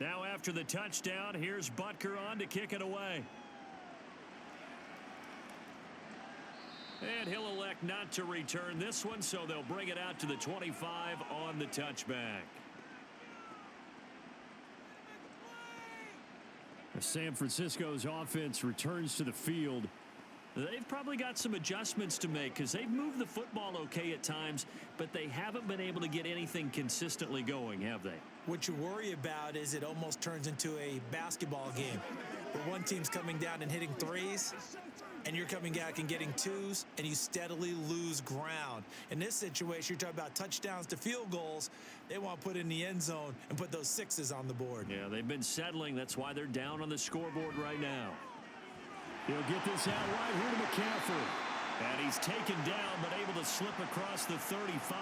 Now after the touchdown, here's Butker on to kick it away. And he'll elect not to return this one, so they'll bring it out to the 25 on the touchback. San Francisco's offense returns to the field. They've probably got some adjustments to make because they've moved the football okay at times, but they haven't been able to get anything consistently going, have they? What you worry about is it almost turns into a basketball game where one team's coming down and hitting threes, and you're coming back and getting twos, and you steadily lose ground. In this situation, you're talking about touchdowns to field goals. They want to put in the end zone and put those 6s on the board. Yeah, they've been settling. That's why they're down on the scoreboard right now. He'll get this out right here to McCaffrey. And he's taken down, but able to slip across the 35.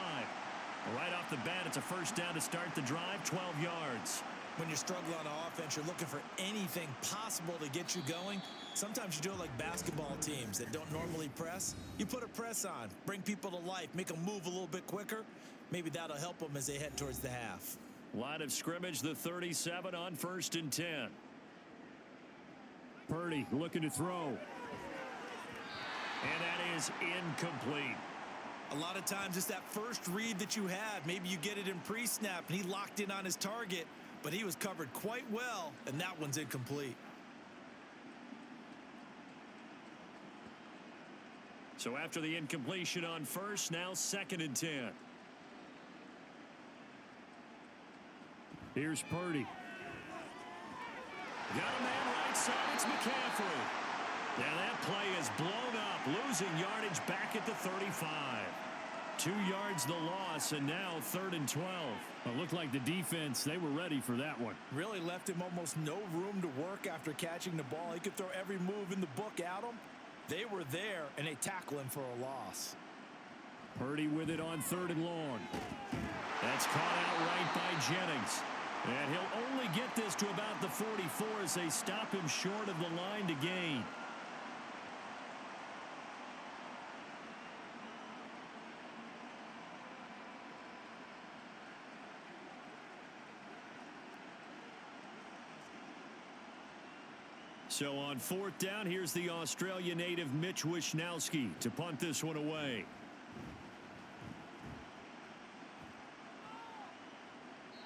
Right off the bat, it's a first down to start the drive, 12 yards. When you're struggling on offense, you're looking for anything possible to get you going. Sometimes you do it like basketball teams that don't normally press. You put a press on, bring people to life, make them move a little bit quicker. Maybe that'll help them as they head towards the half. Line of scrimmage, the 37 on 1st and 10. Purdy looking to throw. And that is incomplete. A lot of times it's that first read that you have. Maybe you get it in pre-snap and he locked in on his target, but he was covered quite well, and that one's incomplete. So after the incompletion on first, now 2nd and 10. Here's Purdy. Got a man right side. It's McCaffrey. Now that play is blown up, losing yardage back at the 35. 2 yards the loss, and now 3rd and 12. It looked like the defense, they were ready for that one. Really left him almost no room to work after catching the ball. He could throw every move in the book at him. They were there, and they tackle him for a loss. Purdy with it on 3rd and long. That's caught out right by Jennings. And he'll only get this to about the 44 as they stop him short of the line to gain. So on 4th down, here's the Australia native Mitch Wishnowsky to punt this one away.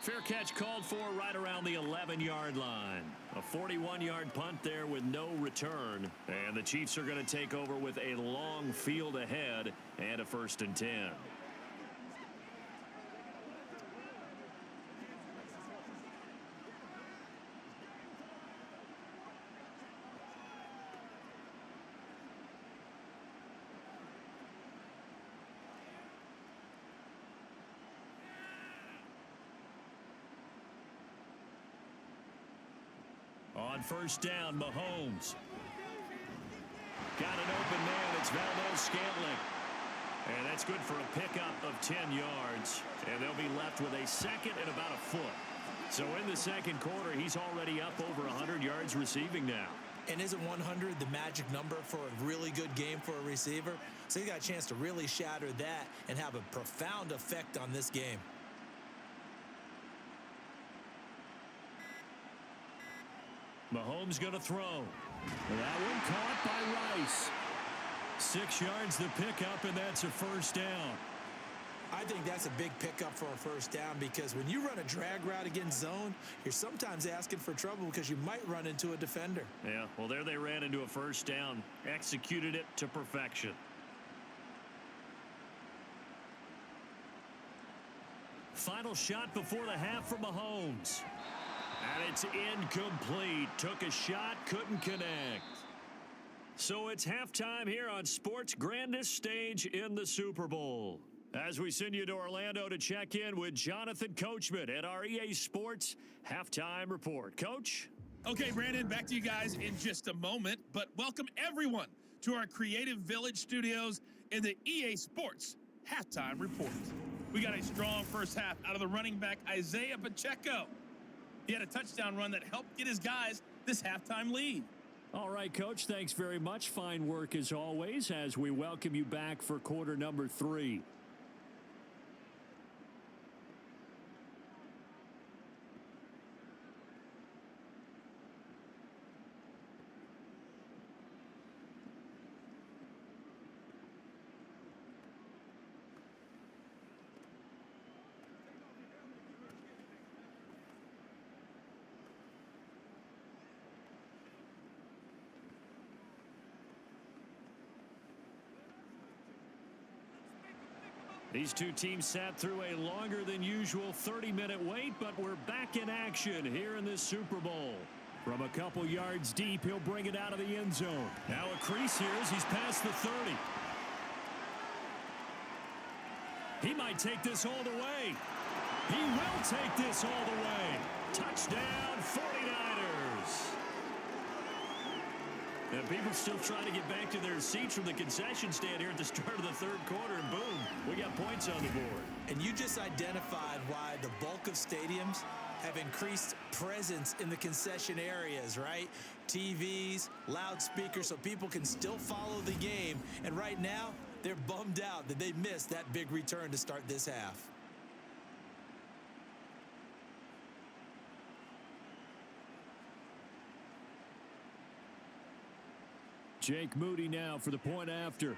Fair catch called for right around the 11-yard line. A 41-yard punt there with no return. And the Chiefs are going to take over with a long field ahead and a 1st and 10. On 1st down, Mahomes. Got an open man. It's Valdez-Scantling. And that's good for a pickup of 10 yards. And they'll be left with a 2nd and about a foot. So in the 2nd quarter, he's already up over 100 yards receiving now. And isn't 100 the magic number for a really good game for a receiver? So he got a chance to really shatter that and have a profound effect on this game. Mahomes going to throw. That one caught by Rice. 6 yards the pickup, and that's a 1st down. I think that's a big pickup for a 1st down because when you run a drag route against zone, you're sometimes asking for trouble because you might run into a defender. Yeah, well, there they ran into a 1st down. Executed it to perfection. Final shot before the half for Mahomes. And it's incomplete. Took a shot, couldn't connect. So it's halftime here on sports' grandest stage in the Super Bowl. As we send you to Orlando to check in with Jonathan Coachman at our EA Sports Halftime Report. Coach? Okay, Brandon, back to you guys in just a moment. But welcome everyone to our Creative Village studios in the EA Sports Halftime Report. We got a strong first half out of the running back Isaiah Pacheco. He had a touchdown run that helped get his guys this halftime lead. All right, Coach, thanks very much. Fine work as always as we welcome you back for quarter number 3. These two teams sat through a longer than usual 30-minute wait, but we're back in action here in this Super Bowl. From a couple yards deep, he'll bring it out of the end zone. Now a crease here as he's past the 30. He might take this all the way. He will take this all the way. Touchdown, 49ers. And people still trying to get back to their seats from the concession stand here at the start of the 3rd quarter, and boom, we got points on the board. And you just identified why the bulk of stadiums have increased presence in the concession areas, right? TVs, loudspeakers, so people can still follow the game. And right now, they're bummed out that they missed that big return to start this half. Jake Moody now for the point after.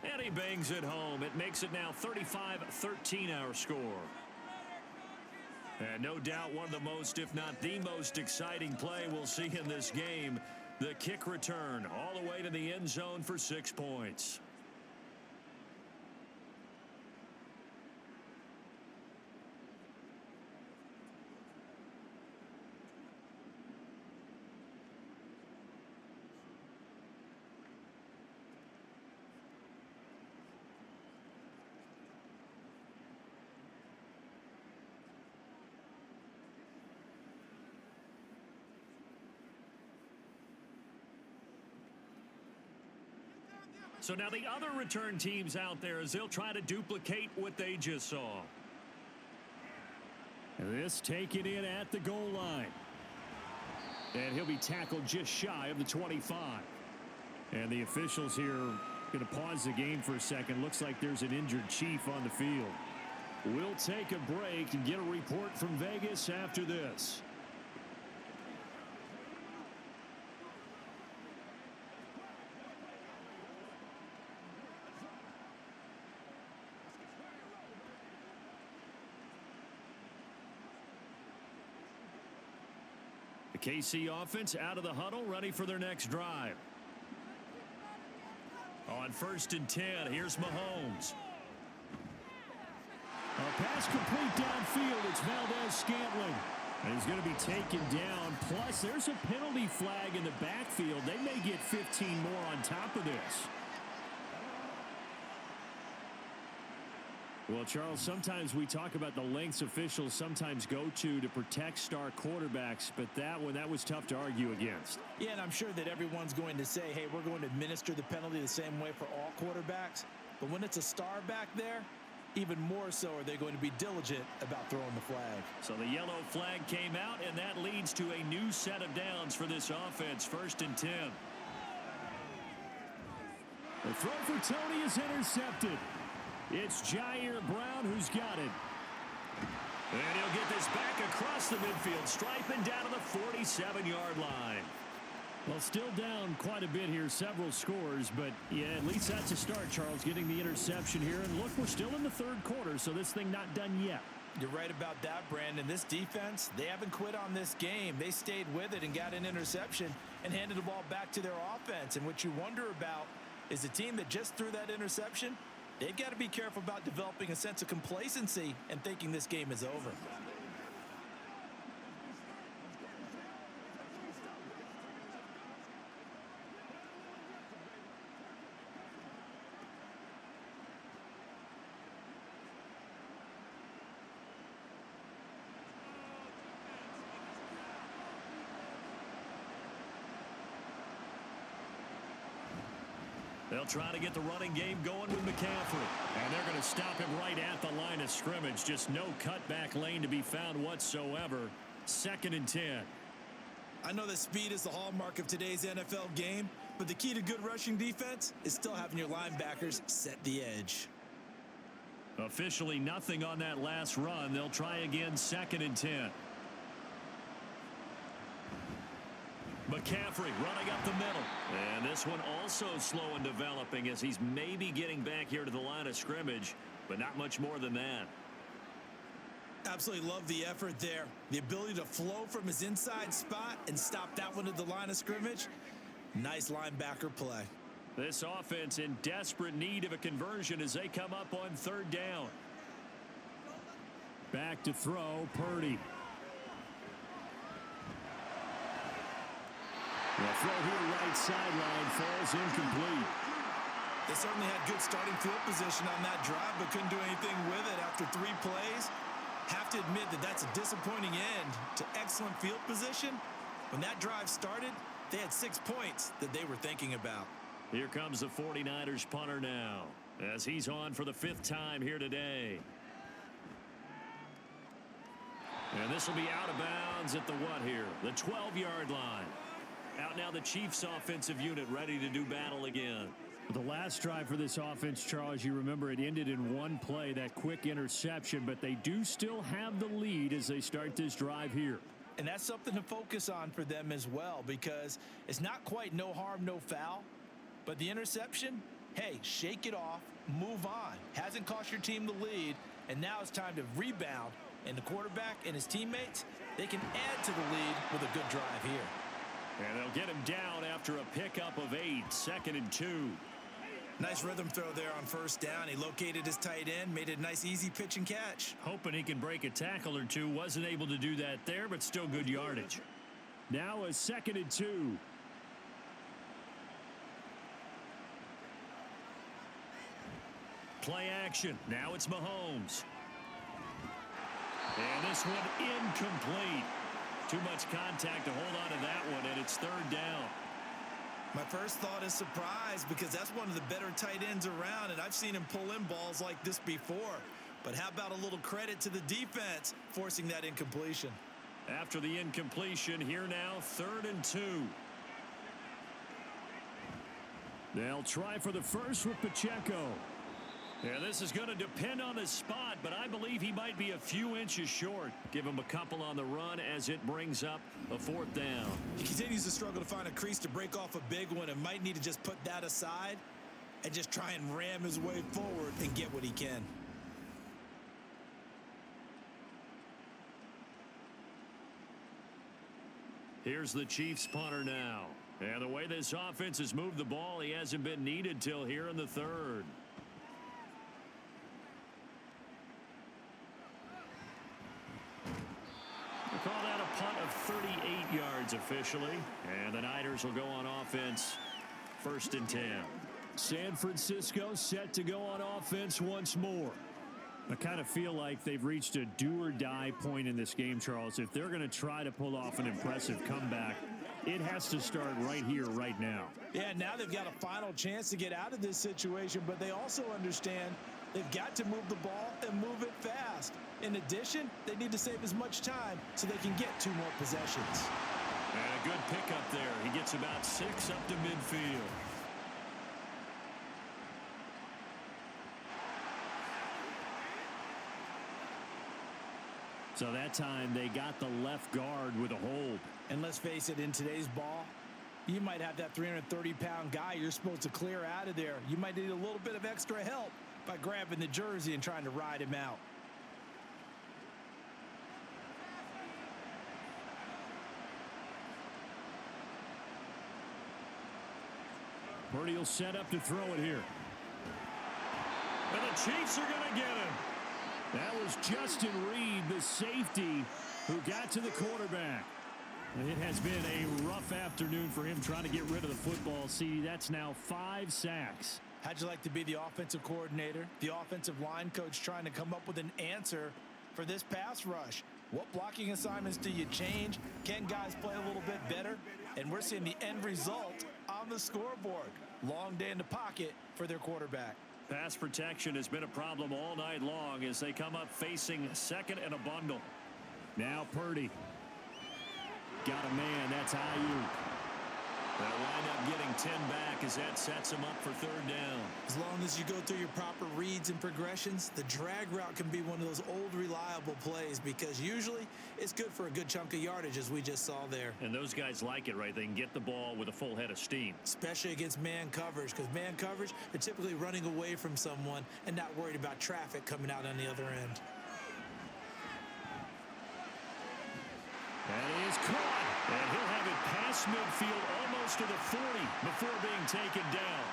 And he bangs it home. It makes it now 35-13 our score. And no doubt one of the most, if not the most exciting play we'll see in this game. The kick return all the way to the end zone for 6 points. So now the other return teams out there as they'll try to duplicate what they just saw. This taken in at the goal line. And he'll be tackled just shy of the 25. And the officials here going to pause the game for a second. Looks like there's an injured Chief on the field. We'll take a break and get a report from Vegas after this. KC offense out of the huddle, ready for their next drive. On 1st and 10, here's Mahomes. A pass complete downfield. It's Valdez-Scantling. And he's going to be taken down. Plus, there's a penalty flag in the backfield. They may get 15 more on top of this. Well, Charles, sometimes we talk about the lengths officials sometimes go to protect star quarterbacks, but that was tough to argue against. Yeah, and I'm sure that everyone's going to say, hey, we're going to administer the penalty the same way for all quarterbacks. But when it's a star back there, even more so are they going to be diligent about throwing the flag. So the yellow flag came out, and that leads to a new set of downs for this offense. 1st and 10. The throw for Tony is intercepted. It's Jair Brown who's got it. And he'll get this back across the midfield, striping down to the 47-yard line. Well, still down quite a bit here, several scores, but yeah, at least that's a start, Charles, getting the interception here. And look, we're still in the 3rd quarter, so this thing not done yet. You're right about that, Brandon. This defense, they haven't quit on this game. They stayed with it and got an interception and handed the ball back to their offense. And what you wonder about is the team that just threw that interception, they've got to be careful about developing a sense of complacency and thinking this game is over. They'll try to get the running game going with McCaffrey. And they're going to stop him right at the line of scrimmage. Just no cutback lane to be found whatsoever. 2nd and 10. I know that speed is the hallmark of today's NFL game, but the key to good rushing defense is still having your linebackers set the edge. Officially nothing on that last run. They'll try again 2nd and 10. McCaffrey running up the middle. And this one also slow in developing as he's maybe getting back here to the line of scrimmage, but not much more than that. Absolutely love the effort there. The ability to flow from his inside spot and stop that one at the line of scrimmage. Nice linebacker play. This offense in desperate need of a conversion as they come up on 3rd down. Back to throw, Purdy. The throw here right sideline falls incomplete. They certainly had good starting field position on that drive, but couldn't do anything with it after 3 plays. Have to admit that that's a disappointing end to excellent field position. When that drive started, they had 6 points that they were thinking about. Here comes the 49ers punter now as he's on for the 5th time here today. And this will be out of bounds at the what here? The 12-yard line. Out now the Chiefs offensive unit ready to do battle again. The last drive for this offense, Charles, you remember it ended in 1 play, that quick interception, but they do still have the lead as they start this drive here. And that's something to focus on for them as well, because it's not quite no harm, no foul, but the interception, hey, shake it off, move on. Hasn't cost your team the lead, and now it's time to rebound And the quarterback and his teammates, they can add to the lead with a good drive here. And they'll get him down after a pickup of 8, 2nd and 2. Nice rhythm throw there on first down. He located his tight end, made it a nice, easy pitch and catch. Hoping he can break a tackle or two. Wasn't able to do that there, but still good yardage. Now a 2nd and 2. Play action. Now it's Mahomes. And this one incomplete. Too much contact to hold on to that one, and it's 3rd down. My first thought is surprise because that's one of the better tight ends around, and I've seen him pull in balls like this before. But how about a little credit to the defense forcing that incompletion? After the incompletion, here now, 3rd and 2. They'll try for the first with Pacheco. Yeah, this is going to depend on the spot, but I believe he might be a few inches short. Give him a couple on the run as it brings up a 4th down. He continues to struggle to find a crease to break off a big one and might need to just put that aside and just try and ram his way forward and get what he can. Here's the Chiefs punter now. And the way this offense has moved the ball, he hasn't been needed till here in the 3rd. We'll call that a punt of 38 yards officially. And the Niners will go on offense 1st and 10. San Francisco set to go on offense once more. I kind of feel like they've reached a do-or-die point in this game, Charles. If they're going to try to pull off an impressive comeback, it has to start right here, right now. Yeah, now they've got a final chance to get out of this situation, but they also understand they've got to move the ball and move it fast. In addition, they need to save as much time so they can get 2 more possessions. And a good pickup there. He gets about 6 up to midfield. So that time they got the left guard with a hold. And let's face it, in today's ball, you might have that 330-pound guy you're supposed to clear out of there. You might need a little bit of extra help by grabbing the jersey and trying to ride him out. Purdy will set up to throw it here. And the Chiefs are going to get him. That was Justin Reed, the safety, who got to the quarterback. It has been a rough afternoon for him trying to get rid of the football. See, that's now 5 sacks. How'd you like to be the offensive coordinator, the offensive line coach trying to come up with an answer for this pass rush? What blocking assignments do you change? Can guys play a little bit better? And we're seeing the end result on the scoreboard. Long day in the pocket for their quarterback. Pass protection has been a problem all night long as they come up facing 2nd and a bundle. Now Purdy. Got a man. That's Ayuk. They'll wind up getting 10 back as that sets them up for 3rd down. As long as you go through your proper reads and progressions, the drag route can be one of those old reliable plays because usually it's good for a good chunk of yardage as we just saw there. And those guys like it, right? They can get the ball with a full head of steam. Especially against man coverage because man coverage, they're typically running away from someone and not worried about traffic coming out on the other end. That is caught. And he'll have it past midfield almost to the 40 before being taken down.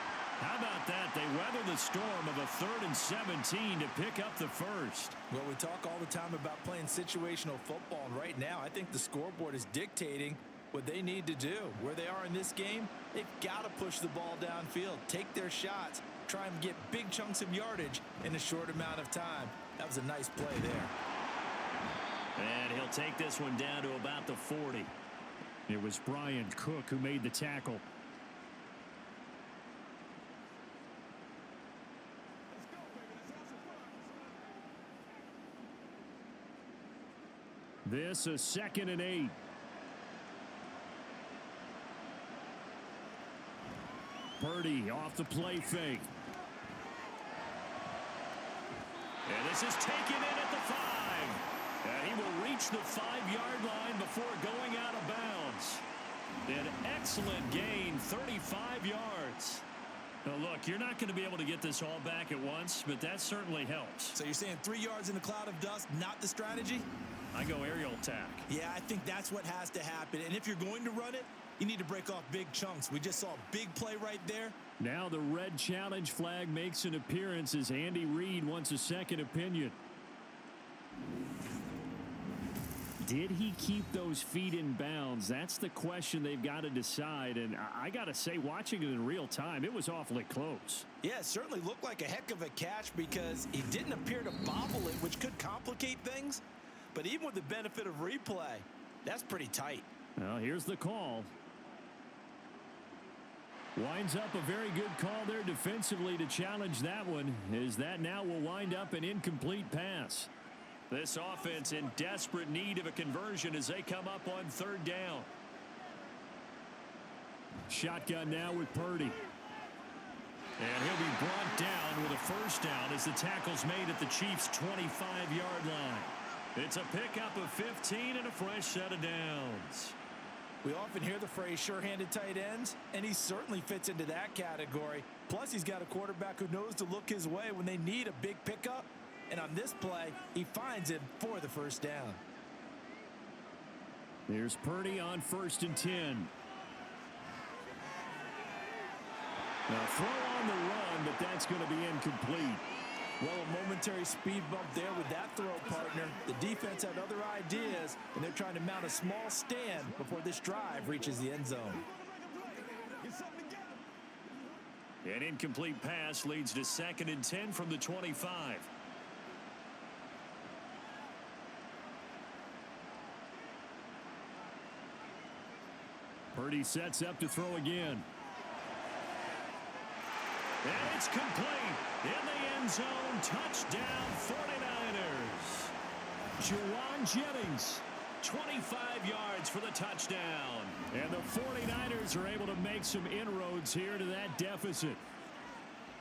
How about that? They weather the storm of a 3rd and 17 to pick up the first. Well, we talk all the time about playing situational football, and right now I think the scoreboard is dictating what they need to do. Where they are in this game, they've got to push the ball downfield, take their shots, try and get big chunks of yardage in a short amount of time. That was a nice play there. And he'll take this one down to about the 40. It was Brian Cook who made the tackle. This is 2nd and 8. Purdy off the play fake. And this is taken in at the 5. And he will reach the 5-yard line before going out of bounds. An excellent gain, 35 yards. Now look, you're not going to be able to get this all back at once, but that certainly helps. So you're saying 3 yards in a cloud of dust, not the strategy? I go aerial attack. Yeah, I think that's what has to happen. And if you're going to run it, you need to break off big chunks. We just saw a big play right there. Now the red challenge flag makes an appearance as Andy Reid wants a second opinion. Did he keep those feet in bounds? That's the question they've got to decide. And I got to say, watching it in real time, it was awfully close. Yeah, it certainly looked like a heck of a catch because he didn't appear to bobble it, which could complicate things. But even with the benefit of replay, that's pretty tight. Well, here's the call. Winds up a very good call there defensively to challenge that one, as that now will wind up an incomplete pass. This offense in desperate need of a conversion as they come up on third down. Shotgun now with Purdy. And he'll be brought down with a first down as the tackle's made at the Chiefs' 25-yard line. It's a pickup of 15 and a fresh set of downs. We often hear the phrase sure-handed tight ends, and he certainly fits into that category. Plus, he's got a quarterback who knows to look his way when they need a big pickup. And on this play, he finds it for the first down. There's Purdy on 1st and 10. Now throw on the run, but that's going to be incomplete. Well, a momentary speed bump there with that throw, partner. The defense had other ideas, and they're trying to mount a small stand before this drive reaches the end zone. An incomplete pass leads to 2nd and 10 from the 25. Purdy sets up to throw again. And it's complete. In the end zone, touchdown 49ers. Juwan Jennings. 25 yards for the touchdown. And the 49ers are able to make some inroads here to that deficit.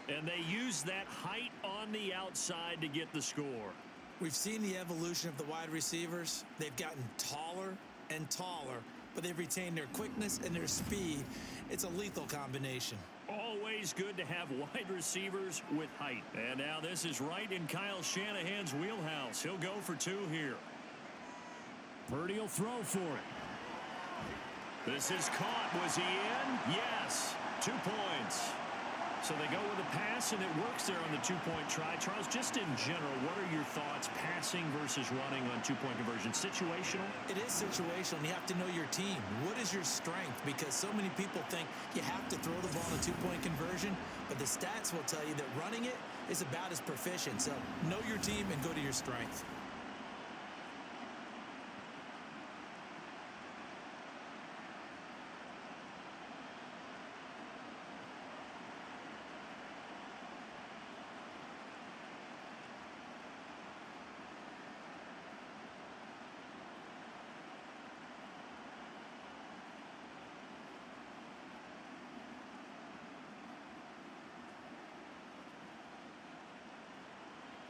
And they use that height on the outside to get the score. We've seen the evolution of the wide receivers. They've gotten taller and taller, but they've retained their quickness and their speed. It's a lethal combination. Always good to have wide receivers with height. And now this is right in Kyle Shanahan's wheelhouse. He'll go for 2 here. Purdy will throw for it. This is caught. Was he in? Yes. 2 points. So they go with a pass, and it works there on the 2-point try. Charles, just in general, what are your thoughts passing versus running on 2-point conversion? Situational? It is situational, and you have to know your team. What is your strength? Because so many people think you have to throw the ball in a 2-point conversion, but the stats will tell you that running it is about as proficient. So know your team and go to your strength.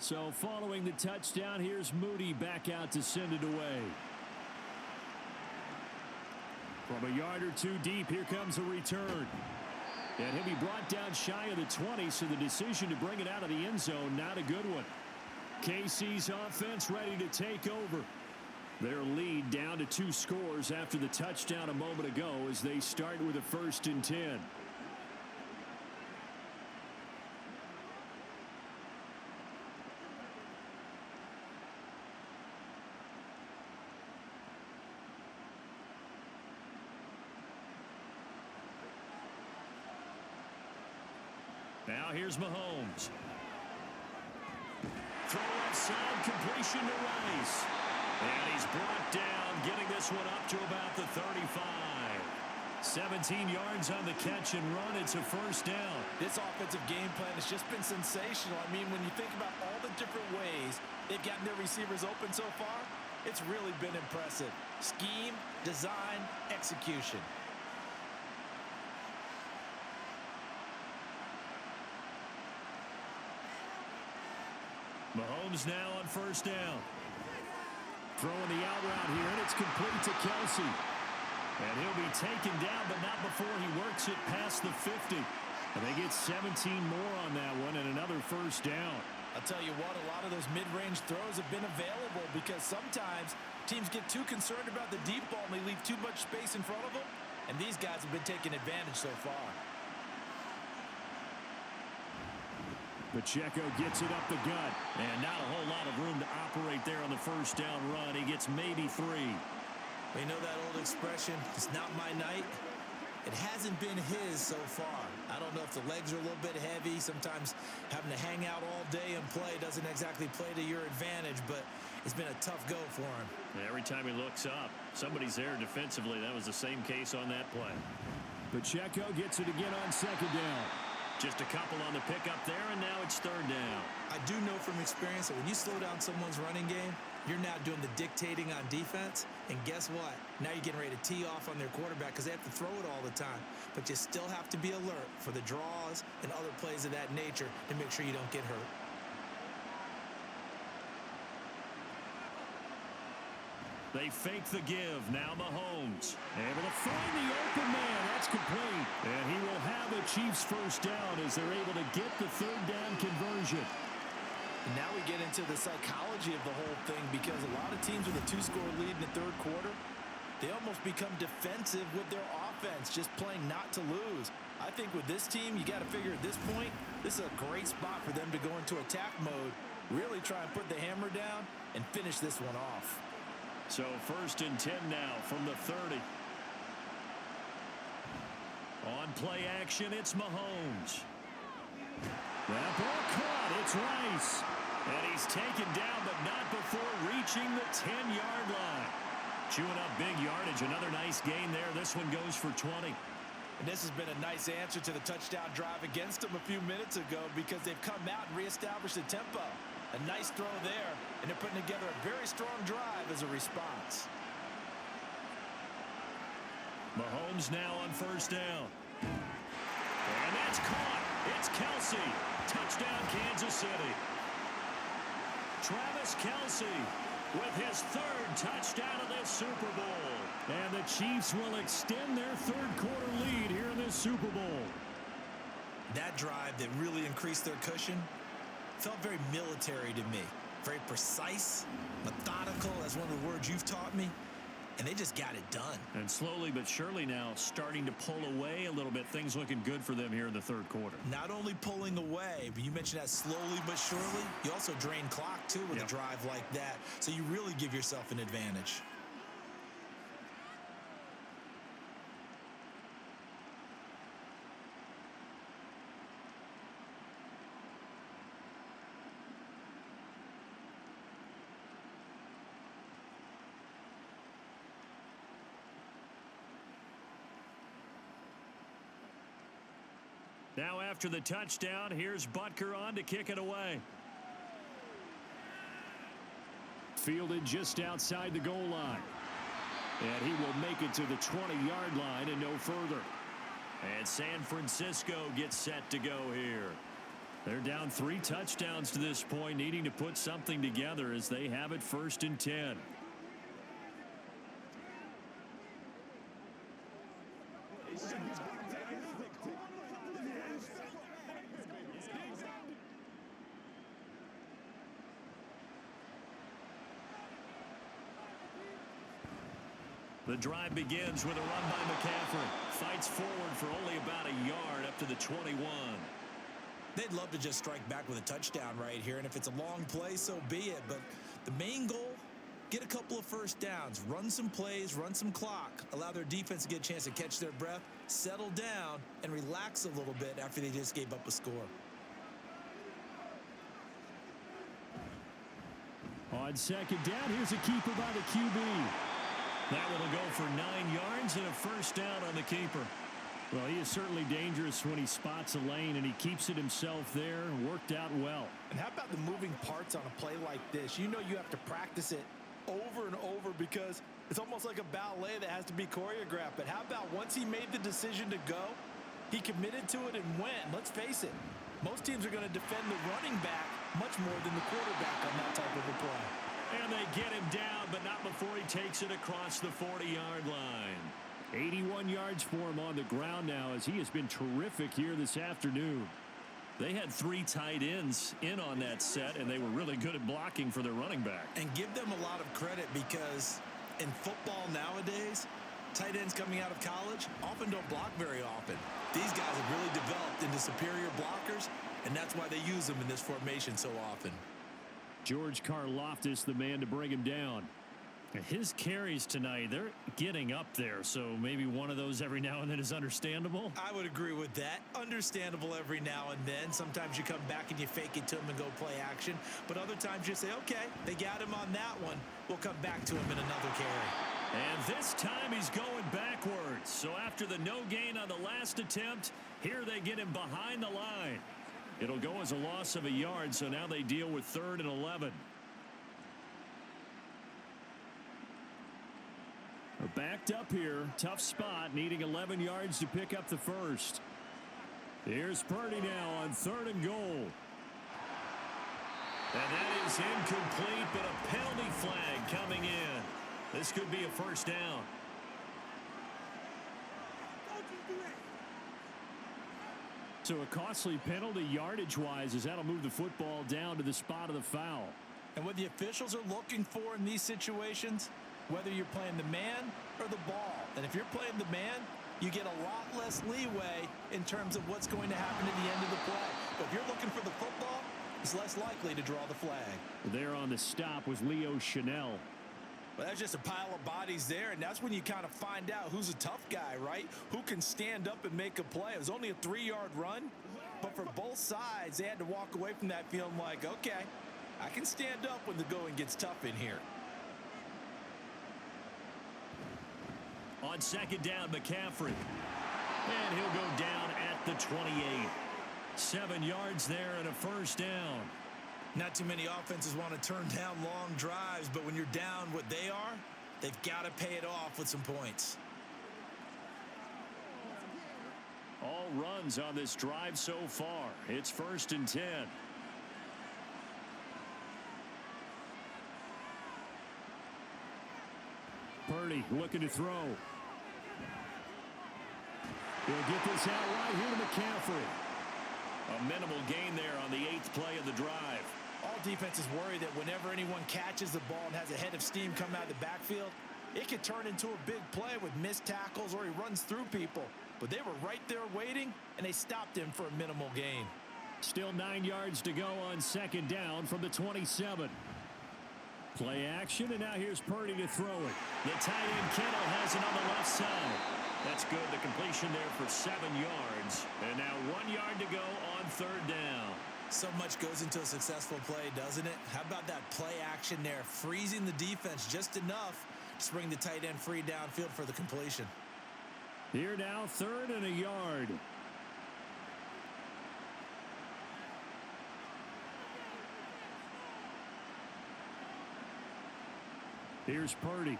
So following the touchdown, here's Moody back out to send it away. From a yard or 2 deep, here comes a return. And he'll be brought down shy of the 20, so the decision to bring it out of the end zone, not a good one. KC's offense ready to take over. Their lead down to 2 scores after the touchdown a moment ago as they start with a 1st and 10. Now here's Mahomes. Throw outside, completion to Rice. And he's brought down, getting this one up to about the 35. 17 yards on the catch and run. It's a first down. This offensive game plan has just been sensational. I mean, when you think about all the different ways they've gotten their receivers open so far, it's really been impressive. Scheme, design, execution. Mahomes now on first down. Throwing the out route here, and it's complete to Kelsey. And he'll be taken down, but not before he works it past the 50. And they get 17 more on that one and another first down. I'll tell you what, a lot of those mid-range throws have been available because sometimes teams get too concerned about the deep ball and they leave too much space in front of them, and these guys have been taking advantage so far. Pacheco gets it up the gut, and not a whole lot of room to operate there on the first down run. He gets maybe 3. We know that old expression, it's not my night. It hasn't been his so far. I don't know if the legs are a little bit heavy. Sometimes having to hang out all day and play doesn't exactly play to your advantage, but it's been a tough go for him. Every time he looks up, somebody's there defensively. That was the same case on that play. Pacheco gets it again on second down. Just a couple on the pickup there, and now it's third down. I do know from experience that when you slow down someone's running game, you're now doing the dictating on defense. And guess what? Now you're getting ready to tee off on their quarterback because they have to throw it all the time. But you still have to be alert for the draws and other plays of that nature to make sure you don't get hurt. They fake the give. Now Mahomes able to find the open man. That's complete. And he will have a Chiefs first down as they're able to get the third down conversion. And now we get into the psychology of the whole thing because a lot of teams with a 2-score lead in the third quarter, they almost become defensive with their offense, just playing not to lose. I think with this team, you got to figure at this point, this is a great spot for them to go into attack mode, really try and put the hammer down and finish this one off. So first and 10 now from the 30. On play action, it's Mahomes. That ball caught. It's Rice. And he's taken down, but not before reaching the 10-yard line. Chewing up big yardage. Another nice gain there. This one goes for 20. And this has been a nice answer to the touchdown drive against them a few minutes ago because they've come out and reestablished the tempo. A nice throw there, and they're putting together a very strong drive as a response. Mahomes now on first down. And that's caught. It's Kelsey. Touchdown, Kansas City. Travis Kelsey with his third touchdown of this Super Bowl. And the Chiefs will extend their third quarter lead here in this Super Bowl. That drive that really increased their cushion felt very military to me. Very precise, methodical, that's one of the words you've taught me. And they just got it done. And slowly but surely now starting to pull away a little bit. Things looking good for them here in the third quarter. Not only pulling away, but you mentioned that slowly but surely. You also drain clock, too, with a drive like that. So you really give yourself an advantage. Now after the touchdown, here's Butker on to kick it away. Fielded just outside the goal line. And he will make it to the 20-yard line and no further. And San Francisco gets set to go here. They're down 3 touchdowns to this point, needing to put something together as they have it first and 10. The drive begins with a run by McCaffrey. Fights forward for only about a yard up to the 21. They'd love to just strike back with a touchdown right here, and if it's a long play, so be it. But the main goal, get a couple of first downs, run some plays, run some clock, allow their defense to get a chance to catch their breath, settle down, and relax a little bit after they just gave up a score. On second down, here's a keeper by the QB. That one will go for 9 yards and a first down on the keeper. Well, he is certainly dangerous when he spots a lane, and he keeps it himself there. Worked out well. And how about the moving parts on a play like this? You know you have to practice it over and over because it's almost like a ballet that has to be choreographed. But how about once he made the decision to go, he committed to it and went. Let's face it, most teams are going to defend the running back much more than the quarterback on that type of a play. And they get him down, but not before he takes it across the 40-yard line. 81 1 yards for him on the ground now, as he has been terrific here this afternoon. They had 3 tight ends in on that set, and they were really good at blocking for their running back. And give them a lot of credit, because in football nowadays, tight ends coming out of college often don't block very often. These guys have really developed into superior blockers, and that's why they use them in this formation so often. George Karlaftis, the man to bring him down. And his carries tonight, they're getting up there, so maybe one of those every now and then is understandable. I would agree with that. Understandable every now and then. Sometimes you come back and you fake it to him and go play action. But other times you say, okay, they got him on that one. We'll come back to him in another carry. And this time he's going backwards. So after the no gain on the last attempt, here they get him behind the line. It'll go as a loss of a yard, so now they deal with 3rd and 11. They're backed up here. Tough spot, needing 11 yards to pick up the first. Here's Purdy now on 3rd and goal. And that is incomplete, but a penalty flag coming in. This could be a first down. So a costly penalty yardage-wise, as that'll move the football down to the spot of the foul. And what the officials are looking for in these situations, whether you're playing the man or the ball. And if you're playing the man, you get a lot less leeway in terms of what's going to happen at the end of the play. But if you're looking for the football, it's less likely to draw the flag. There on the stop was Leo Chanel. Well, that's just a pile of bodies there, and that's when you kind of find out who's a tough guy, right? Who can stand up and make a play. It was only a 3-yard run, but for both sides, they had to walk away from that feeling like, okay, I can stand up when the going gets tough in here. On 2nd down, McCaffrey. And he'll go down at the 28. 7 yards there and a first down. Not too many offenses want to turn down long drives, but when you're down what they are, they've got to pay it off with some points. All runs on this drive so far. It's 1st and 10. Purdy looking to throw. He'll get this out right here to McCaffrey. A minimal gain there on the 8th play of the drive. All defenses worry that whenever anyone catches the ball and has a head of steam come out of the backfield, it could turn into a big play with missed tackles or he runs through people. But they were right there waiting, and they stopped him for a minimal gain. Still 9 yards to go on 2nd down from the 27. Play action, and now here's Purdy to throw it. The tight end Kittle has it on the left side. That's good. The completion there for 7 yards. And now 1 yard to go on 3rd down. So much goes into a successful play, doesn't it? How about that play action there? Freezing the defense just enough to bring the tight end free downfield for the completion. Here now, 3rd and a yard. Here's Purdy.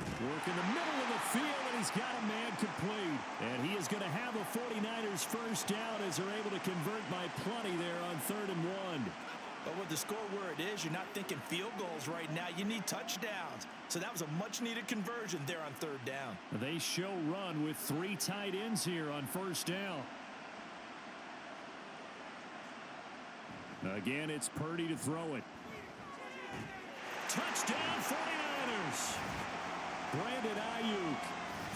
Work in the middle of the field, and he's got a man complete. And he is going to have a 49ers first down as they're able to convert by plenty there on 3rd and 1. But with the score where it is, you're not thinking field goals right now. You need touchdowns. So that was a much-needed conversion there on 3rd down. They show run with 3 tight ends here on 1st down. Again, it's Purdy to throw it. Touchdown 49ers. Brandon Ayuk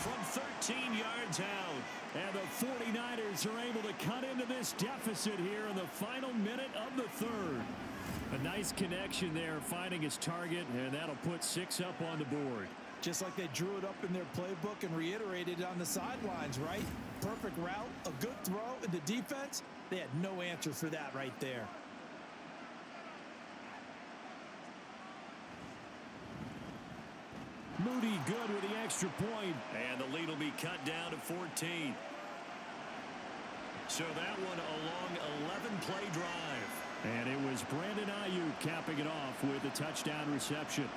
From 13 yards out. And the 49ers are able to cut into this deficit here in the final minute of the 3rd. A nice connection there, finding his target, and that'll put 6 up on the board. Just like they drew it up in their playbook and reiterated it on the sidelines, right? Perfect route, a good throw, and the defense, they had no answer for that right there. Moody good with the extra point. And the lead will be cut down to 14. So that one a long 11-play drive. And it was Brandon Ayuk capping it off with a touchdown reception.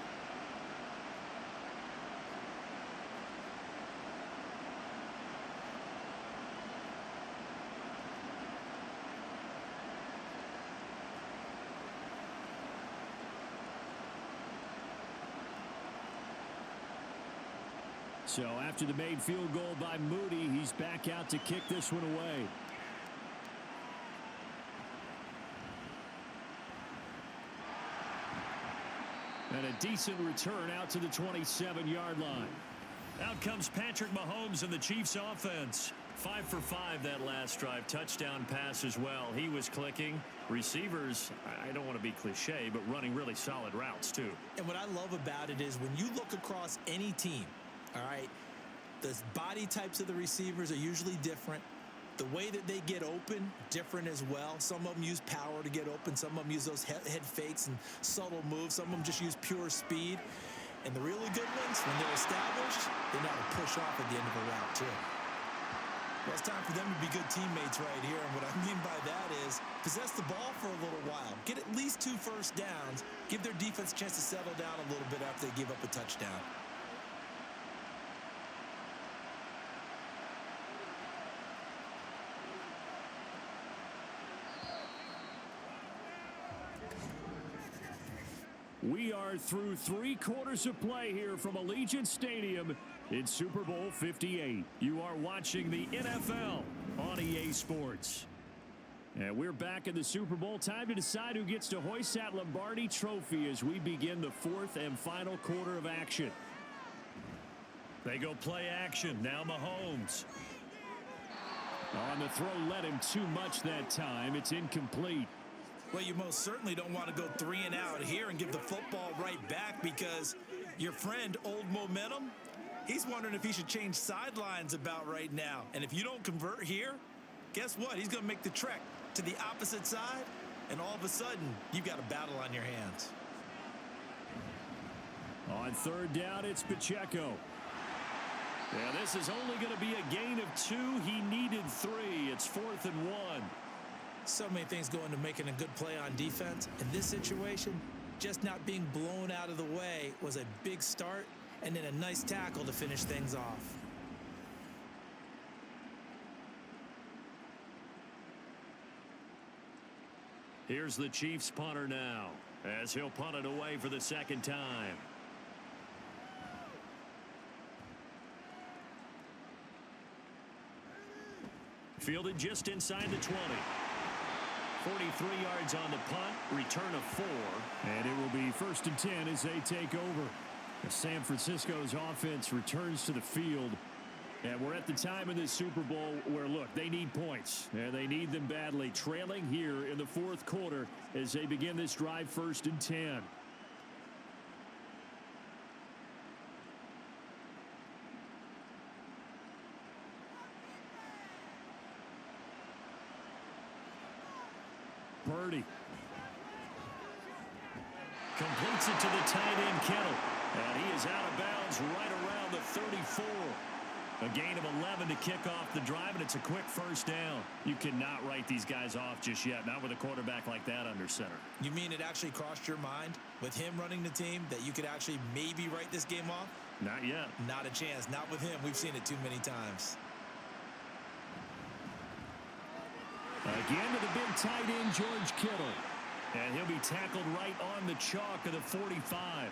So after the made field goal by Moody, he's back out to kick this one away. And a decent return out to the 27-yard line. Out comes Patrick Mahomes and the Chiefs offense. 5 for 5 that last drive. Touchdown pass as well. He was clicking. Receivers, I don't want to be cliche, but running really solid routes too. And what I love about it is when you look across any team, all right, the body types of the receivers are usually different. The way that they get open, different as well. Some of them use power to get open. Some of them use those head fakes and subtle moves. Some of them just use pure speed. And the really good ones, when they're established, they know how to push off at the end of a route, too. Well, it's time for them to be good teammates right here. And what I mean by that is possess the ball for a little while. Get at least 2 first downs. Give their defense a chance to settle down a little bit after they give up a touchdown. We are through 3 quarters of play here from Allegiant Stadium in Super Bowl 58. You are watching the NFL on EA Sports. And we're back in the Super Bowl. Time to decide who gets to hoist that Lombardi trophy as we begin the 4th and final quarter of action. They go play action. Now Mahomes. On the throw, led him too much that time. It's incomplete. Well, you most certainly don't want to go 3 and out here and give the football right back because your friend, Old Momentum, he's wondering if he should change sidelines about right now. And if you don't convert here, guess what? He's going to make the trek to the opposite side, and all of a sudden, you've got a battle on your hands. On 3rd down, it's Pacheco. Yeah, this is only going to be a gain of 2. He needed 3. It's 4th and 1. So many things go into making a good play on defense. In this situation, just not being blown out of the way was a big start, and then a nice tackle to finish things off. Here's the Chiefs punter now, as he'll punt it away for the 2nd time. Fielded just inside the 20. 43 yards on the punt, return of 4. And it will be 1st and 10 as they take over. San Francisco's offense returns to the field. And we're at the time in this Super Bowl where, look, they need points. And they need them badly. Trailing here in the 4th quarter as they begin this drive 1st and 10. Purdy. Completes it to the tight end, Kittle. And he is out of bounds right around the 34. A gain of 11 to kick off the drive, and it's a quick 1st down. You cannot write these guys off just yet, not with a quarterback like that under center. You mean it actually crossed your mind with him running the team that you could actually maybe write this game off? Not yet. Not a chance. Not with him. We've seen it too many times. Again to the big tight end, George Kittle. And he'll be tackled right on the chalk of the 45.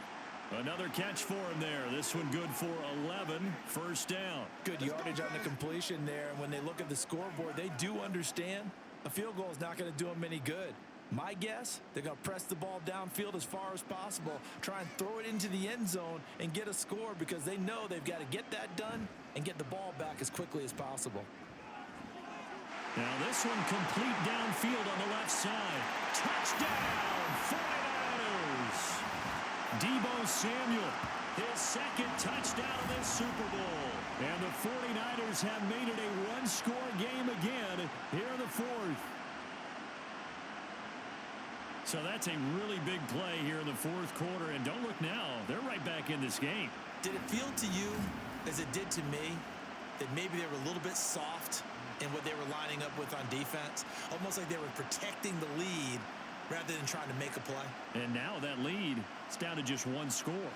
Another catch for him there. This one good for 11. 1st down. Good yardage on the completion there. And when they look at the scoreboard, they do understand a field goal is not going to do them any good. My guess, they're going to press the ball downfield as far as possible, try and throw it into the end zone and get a score because they know they've got to get that done and get the ball back as quickly as possible. Now this one complete downfield on the left side. Touchdown, 49ers. Deebo Samuel, his 2nd touchdown of this Super Bowl. And the 49ers have made it a 1-score game again here in the 4th. So that's a really big play here in the 4th quarter. And don't look now, they're right back in this game. Did it feel to you, as it did to me, that maybe they were a little bit soft in what they were lining up with on defense? Almost like they were protecting the lead rather than trying to make a play. And now that lead is down to just 1 score.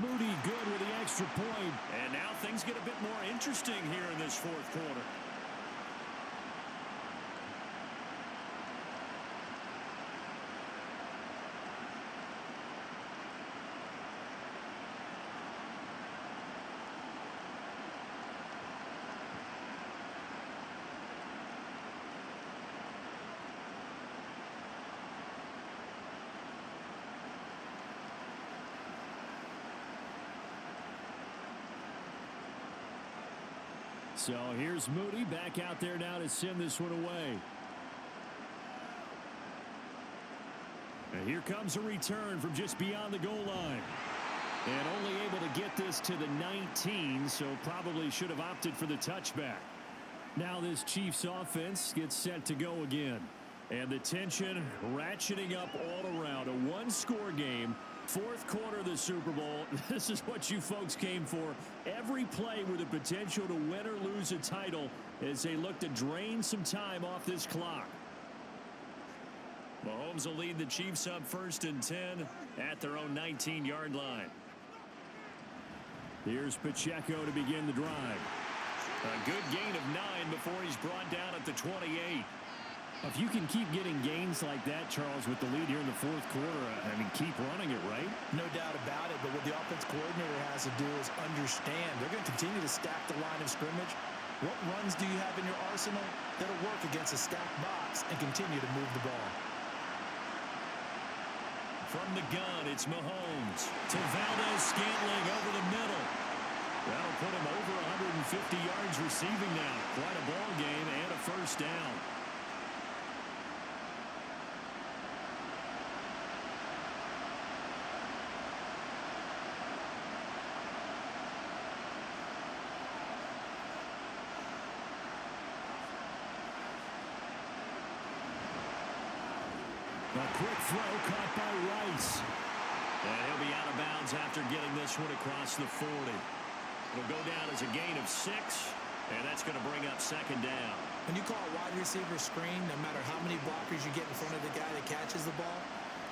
Moody good with the extra point. And now things get a bit more interesting here in this 4th quarter. So here's Moody back out there now to send this one away. And here comes a return from just beyond the goal line. And only able to get this to the 19, so probably should have opted for the touchback. Now this Chiefs offense gets set to go again. And the tension ratcheting up all around. A one-score game, fourth quarter of the Super Bowl. This is what you folks came for. Every play with the potential to win or lose a title as they look to drain some time off this clock. Mahomes will lead the Chiefs up 1st and 10 at their own 19-yard line. Here's Pacheco to begin the drive. A good gain of 9 before he's brought down at the 28. If you can keep getting gains like that, Charles, with the lead here in the fourth quarter, I mean, keep running it, right? No doubt about it, but what the offense coordinator has to do is understand. They're going to continue to stack the line of scrimmage. What runs do you have in your arsenal that'll work against a stacked box and continue to move the ball? From the gun, it's Mahomes to Valdez-Scantling over the middle. That'll put him over 150 yards receiving now. Quite a ball game and a first down. A quick throw caught by Rice. And he'll be out of bounds after getting this one across the 40. It'll go down as a gain of 6, and that's going to bring up 2nd down. When you call a wide receiver screen, no matter how many blockers you get in front of the guy that catches the ball,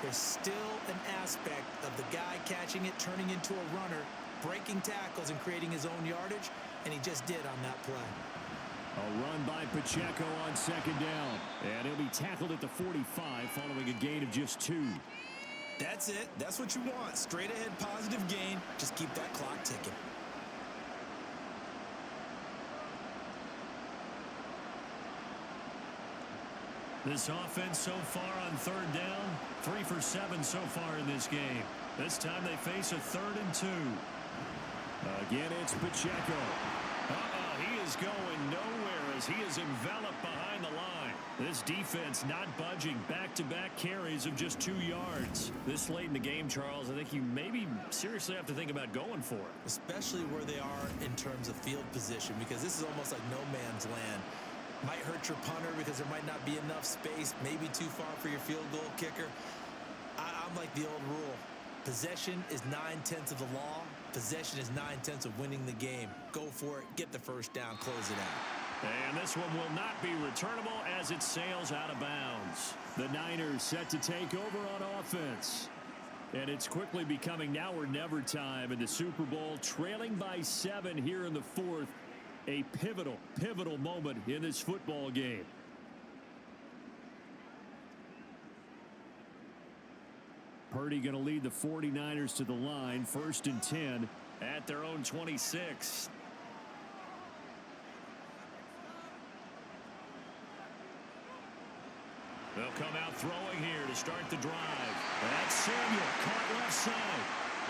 there's still an aspect of the guy catching it, turning into a runner, breaking tackles and creating his own yardage, and he just did on that play. A run by Pacheco on 2nd down. And he'll be tackled at the 45 following a gain of just 2. That's it. That's what you want. Straight ahead positive gain. Just keep that clock ticking. This offense so far on 3rd down, 3 for 7 so far in this game. This time they face a 3rd and 2. Again, it's Pacheco. He is going nowhere as he is enveloped behind the line. This defense not budging. Back-to-back carries of just 2 yards. This late in the game, Charles, I think you maybe seriously have to think about going for it. Especially where they are in terms of field position, because this is almost like no man's land. Might hurt your punter because there might not be enough space, maybe too far for your field goal kicker. I'm like the old rule. Possession is 9/10 of the law. Possession is 9/10 of winning the game. Go for it, get the first down, close it out. And this one will not be returnable as it sails out of bounds. The Niners set to take over on offense. And it's quickly becoming now or never time in the Super Bowl, trailing by 7 here in the 4th. A pivotal moment in this football game. Purdy going to lead the 49ers to the line, 1st and 10 at their own 26. They'll come out throwing here to start the drive. That's Samuel, caught left side.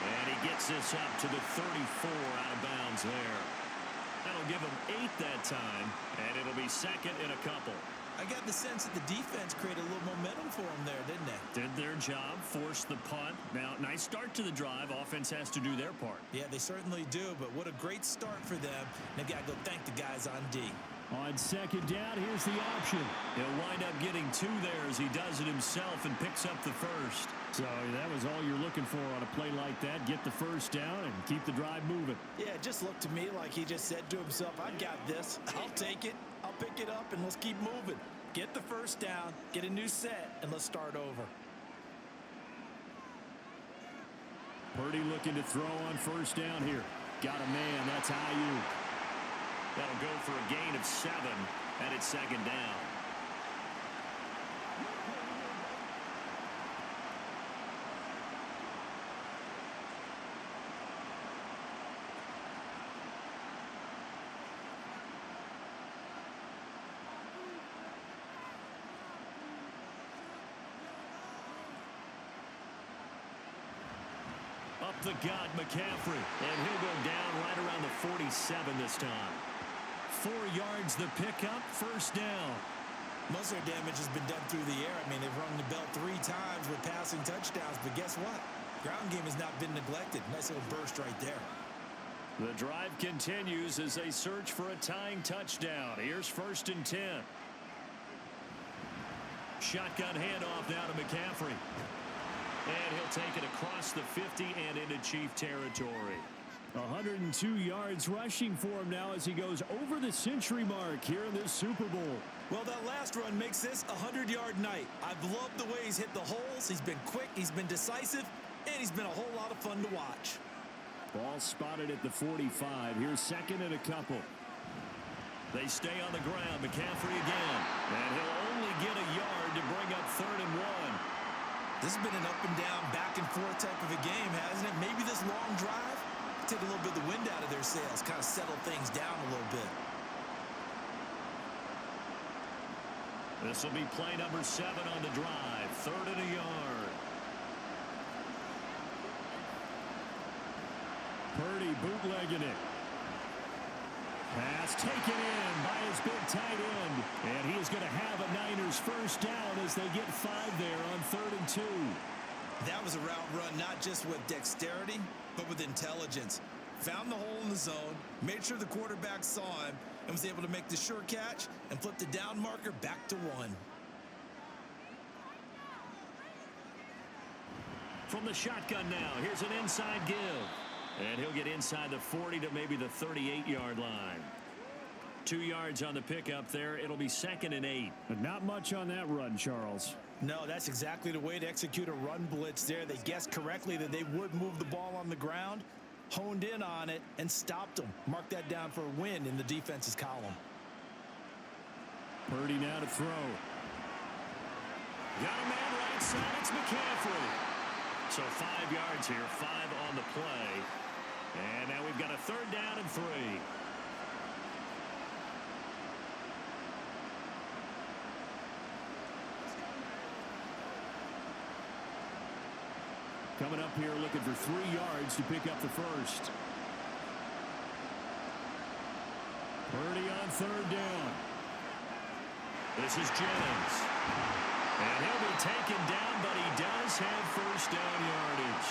And he gets this up to the 34 out of bounds there. That'll give him 8 that time, and it'll be 2nd and a couple. I got the sense that the defense created a little momentum for them there, didn't they? Did their job, forced the punt. Now, nice start to the drive. Offense has to do their part. Yeah, they certainly do, but what a great start for them. They've got to go thank the guys on D. On 2nd down, here's the option. He'll wind up getting 2 there as he does it himself and picks up the first. So that was all you're looking for on a play like that. Get the first down and keep the drive moving. Yeah, it just looked to me like he just said to himself, I got this. I'll take it. I'll pick it up, and let's keep moving. Get the first down, get a new set, and let's start over. Purdy looking to throw on 1st down here. Got a man. That's Ayuk. That'll go for a gain of 7, and it's 2nd down. Up the gut, McCaffrey, and he'll go down right around the 47 this time. 4 yards the pickup, first down. Most of their damage has been done through the air. I mean, they've rung the bell 3 times with passing touchdowns, but guess what? Ground game has not been neglected. Nice little burst right there. The drive continues as they search for a tying touchdown. Here's 1st and 10. Shotgun handoff now to McCaffrey. And he'll take it across the 50 and into Chief territory. 102 yards rushing for him now as he goes over the century mark here in this Super Bowl. Well, that last run makes this a 100-yard night. I've loved the way he's hit the holes. He's been quick, he's been decisive, and he's been a whole lot of fun to watch. Ball spotted at the 45. Here's 2nd and a couple. They stay on the ground. McCaffrey again. And he'll only get a yard to bring up 3rd and 1. This has been an up and down, back and forth type of a game, hasn't it? Maybe this long drive take a little bit of the wind out of their sails, kind of settle things down a little bit. This will be play number 7 on the drive. 3rd and a yard. Purdy bootlegging it. Pass taken in by his big tight end. And he is going to have a Niners first down as they get 5 there on 3rd and 2. That was a route run not just with dexterity, but with intelligence. Found the hole in the zone, made sure the quarterback saw him, and was able to make the sure catch and flip the down marker back to 1. From the shotgun now, here's an inside give. And he'll get inside the 40 to maybe the 38-yard line. 2 yards on the pickup there. It'll be 2nd and 8. But not much on that run, Charles. No, that's exactly the way to execute a run blitz there. They guessed correctly that they would move the ball on the ground, honed in on it, and stopped them. Mark that down for a win in the defense's column. Purdy now to throw. Got a man right side. It's McCaffrey. So 5 yards here, 5 on the play. And now we've got a 3rd down and 3. Coming up here looking for 3 yards to pick up the first. Purdy on 3rd down. This is Jennings. And he'll be taken down, but he does have first down yardage.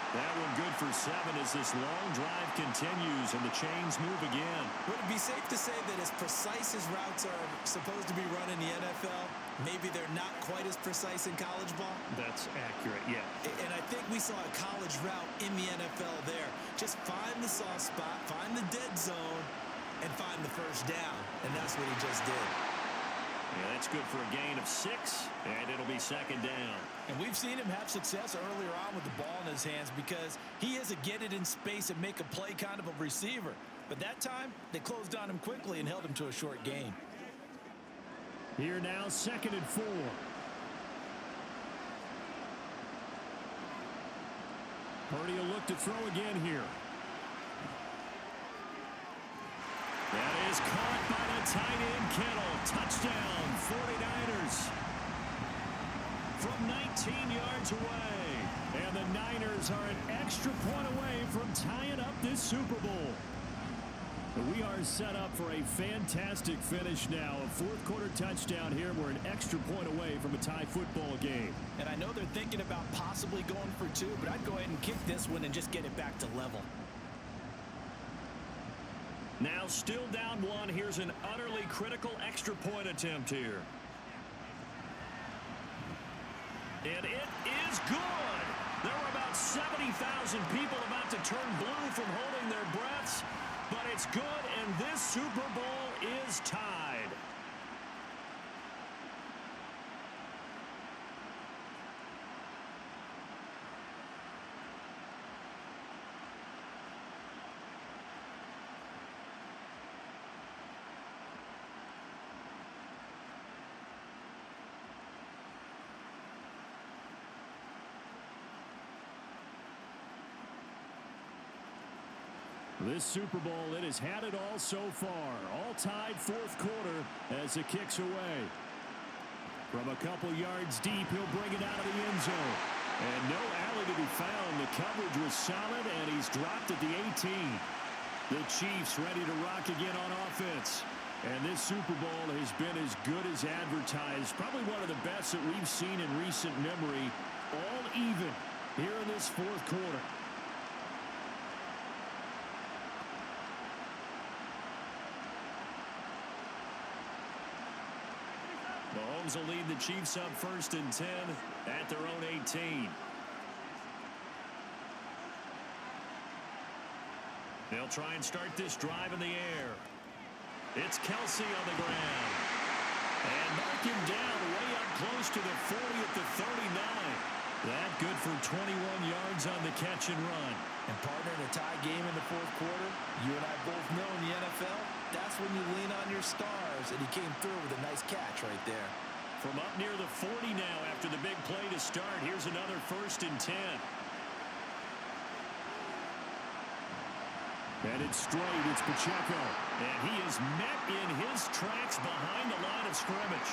That one good for 7 as this long drive continues and the chains move again. Would it be safe to say that as precise as routes are supposed to be run in the NFL, maybe they're not quite as precise in college ball? That's accurate, yeah. And I think we saw a college route in the NFL there. Just find the soft spot, find the dead zone, and find the first down. And that's what he just did. Yeah, that's good for a gain of 6, and it'll be 2nd down. And we've seen him have success earlier on with the ball in his hands because he is a get it in space and make a play kind of a receiver. But that time, they closed on him quickly and held him to a short gain. Here now, 2nd and 4. Purdy will look to throw again here. That is caught by the tight end, Kittle. Touchdown, 49ers. From 19 yards away. And the Niners are an extra point away from tying up this Super Bowl. We are set up for a fantastic finish now. A 4th quarter touchdown here. We're an extra point away from a tie football game. And I know they're thinking about possibly going for 2, but I'd go ahead and kick this one and just get it back to level. Now still down 1. Here's an utterly critical extra point attempt here. And it is good. There were about 70,000 people about to turn blue from holding their breaths. But it's good, and this Super Bowl is tied. This Super Bowl, it has had it all so far. All tied 4th quarter as it kicks away. From a couple yards deep, he'll bring it out of the end zone. And no alley to be found. The coverage was solid, and he's dropped at the 18. The Chiefs ready to rock again on offense. And this Super Bowl has been as good as advertised. Probably one of the best that we've seen in recent memory. All even here in this fourth quarter. Mahomes will lead the Chiefs up 1st and 10 at their own 18. They'll try and start this drive in the air. It's Kelsey on the ground. And mark him down way up close to the 40 at the 39. That good for 21 yards on the catch and run. And partner, in a tie game in the fourth quarter, you and I both know in the NFL, that's when you lean on your stars. And he came through with a nice catch right there. From up near the 40 now after the big play to start. Here's another 1st and 10. And it's straight. It's Pacheco. And he is met in his tracks behind the line of scrimmage.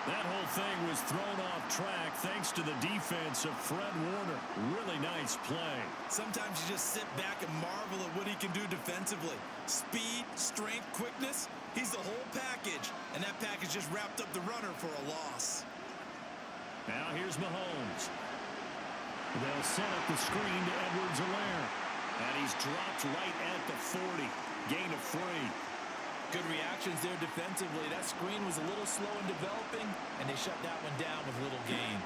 That whole thing was thrown off track thanks to the defense of Fred Warner. Really nice play. Sometimes you just sit back and marvel at what he can do defensively. Speed, strength, quickness. He's the whole package. And that package just wrapped up the runner for a loss. Now here's Mahomes. They'll set up the screen to Edwards-Helaire. And he's dropped right at the 40. Gain of 3. Good reactions there defensively. That screen was a little slow in developing, and they shut that one down with little gain.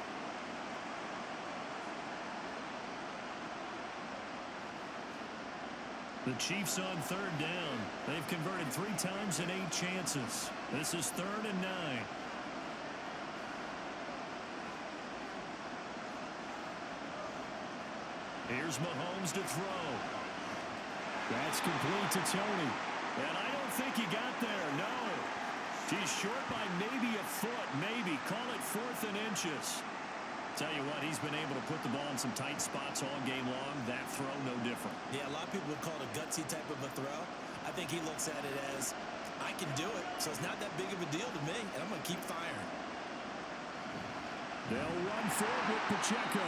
The Chiefs on 3rd down. They've converted 3 times in 8 chances. This is 3rd and 9. Here's Mahomes to throw. That's complete to Tony. And I don't think he got there, no. He's short by maybe a foot, maybe. Call it 4th and inches. Tell you what, he's been able to put the ball in some tight spots all game long. That throw, no different. Yeah, a lot of people would call it a gutsy type of a throw. I think he looks at it as, I can do it, so it's not that big of a deal to me, and I'm going to keep firing. They'll run forward with Pacheco.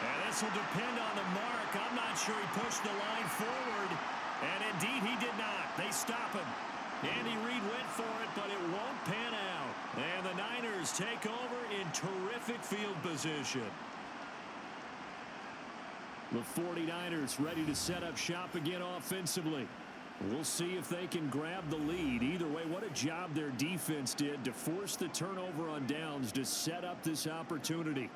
And this will depend on the mark. I'm not sure he pushed the line forward. And indeed, he did not. They stop him. Andy Reid went for it, but it won't pan out. And the Niners take over in terrific field position. The 49ers ready to set up shop again offensively. We'll see if they can grab the lead. Either way, what a job their defense did to force the turnover on downs to set up this opportunity.